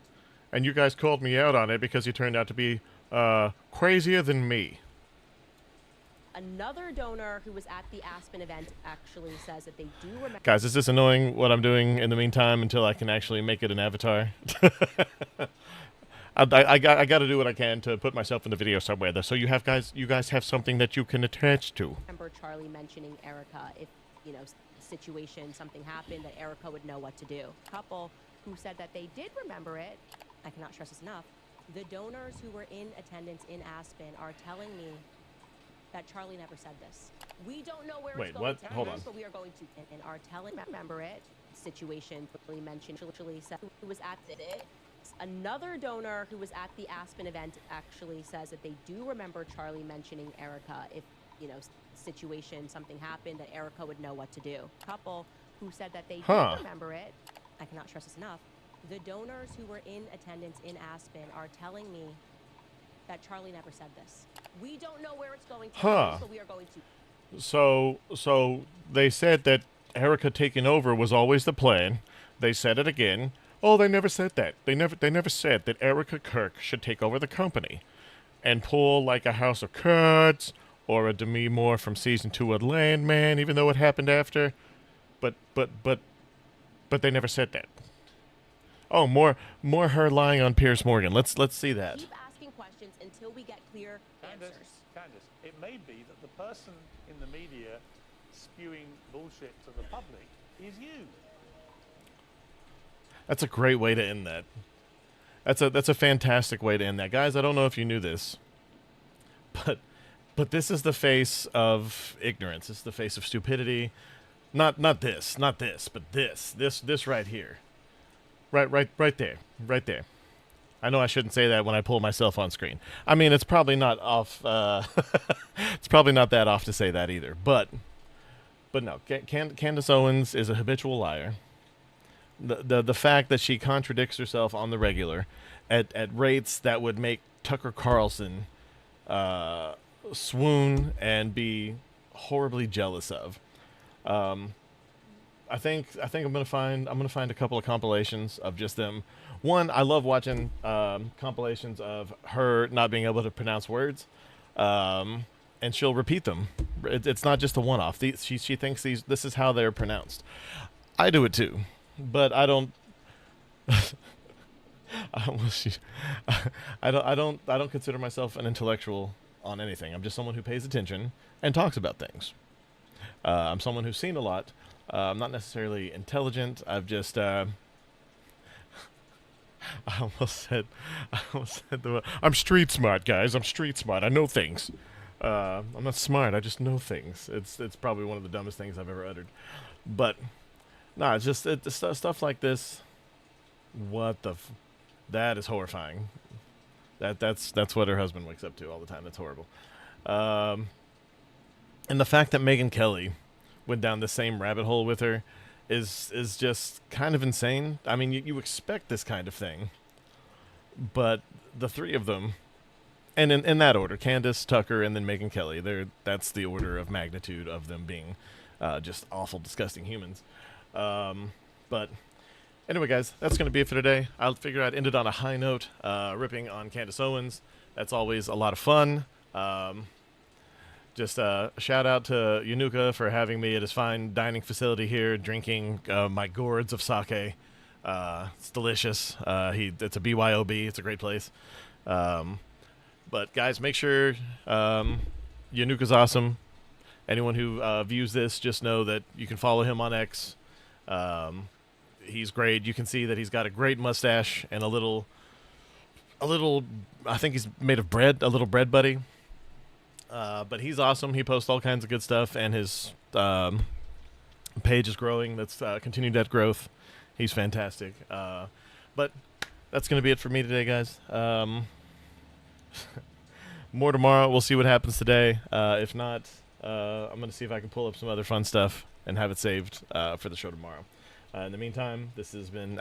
And you guys called me out on it because he turned out to be crazier than me. Another donor who was at the Aspen event actually says that they do remember. Guys, is this annoying what I'm doing in the meantime until I can actually make it an avatar? I got to do what I can to put myself in the video somewhere, though. So you guys have something that you can attach to. Remember Charlie mentioning Erica. If, situation, something happened, that Erica would know what to do. Couple who said that they did remember it. I cannot stress this enough. The donors who were in attendance in Aspen are telling me that Charlie never said this. We don't know where it's going what? to Hold end, on. but we are going to and are telling remember it. Situation quickly mentioned literally said who was at it. Another donor who was at the Aspen event actually says that they do remember Charlie mentioning Erica. If situation, something happened, that Erica would know what to do. Couple who said that they did remember it. I cannot stress this enough. The donors who were in attendance in Aspen are telling me that Charlie never said this. We don't know where it's going to end, but we are going to. So they said that Erica taking over was always the plan. They said it again. Oh, they never said that. They never said that Erica Kirk should take over the company and pull like a House of Cards or a Demi Moore from season 2 of Landman, even though it happened after. But they never said that. Oh, more her lying on Piers Morgan. Let's see that. Keep asking questions until we get clear answers. Candice, it may be that the person in the media spewing bullshit to the public is you. That's a great way to end that. That's a fantastic way to end that. Guys, I don't know if you knew this, but this is the face of ignorance. It's the face of stupidity. Not this, but this right here. Right there. I know I shouldn't say that when I pull myself on screen. I mean, it's probably not off. It's probably not that off to say that either. But no, Candace Owens is a habitual liar. The fact that she contradicts herself on the regular, at rates that would make Tucker Carlson swoon and be horribly jealous of. I think I'm gonna find a couple of compilations of just them. One, I love watching compilations of her not being able to pronounce words, and she'll repeat them. It's not just a one-off. She thinks this is how they're pronounced. I do it too, but I don't. I don't consider myself an intellectual on anything. I'm just someone who pays attention and talks about things. I'm someone who's seen a lot. I'm not necessarily intelligent. I've just I almost said the word. I'm street smart, guys. I'm street smart. I know things. I'm not smart. I just know things. It's probably one of the dumbest things I've ever uttered. But no, it's just stuff like this. What the? That is horrifying. That's what her husband wakes up to all the time. That's horrible. And the fact that Megyn Kelly went down the same rabbit hole with her is just kind of insane. I mean, you expect this kind of thing, but the three of them, and in that order, Candace, Tucker, and then Megyn Kelly, that's the order of magnitude of them being just awful, disgusting humans. But anyway, guys, that's going to be it for today. I figured I'd end it on a high note, ripping on Candace Owens. That's always a lot of fun. Just a shout out to Yanuka for having me at his fine dining facility here, drinking my gourds of sake. It's delicious. It's a BYOB. It's a great place. But guys, make sure Yanuka's awesome. Anyone who views this, just know that you can follow him on X. He's great. You can see that he's got a great mustache and a little. I think he's made of bread, a little bread buddy. But he's awesome. He posts all kinds of good stuff, and his page is growing. That's continued that growth. He's fantastic. But that's going to be it for me today, guys. More tomorrow. We'll see what happens today. If not, I'm going to see if I can pull up some other fun stuff and have it saved for the show tomorrow. In the meantime, this has been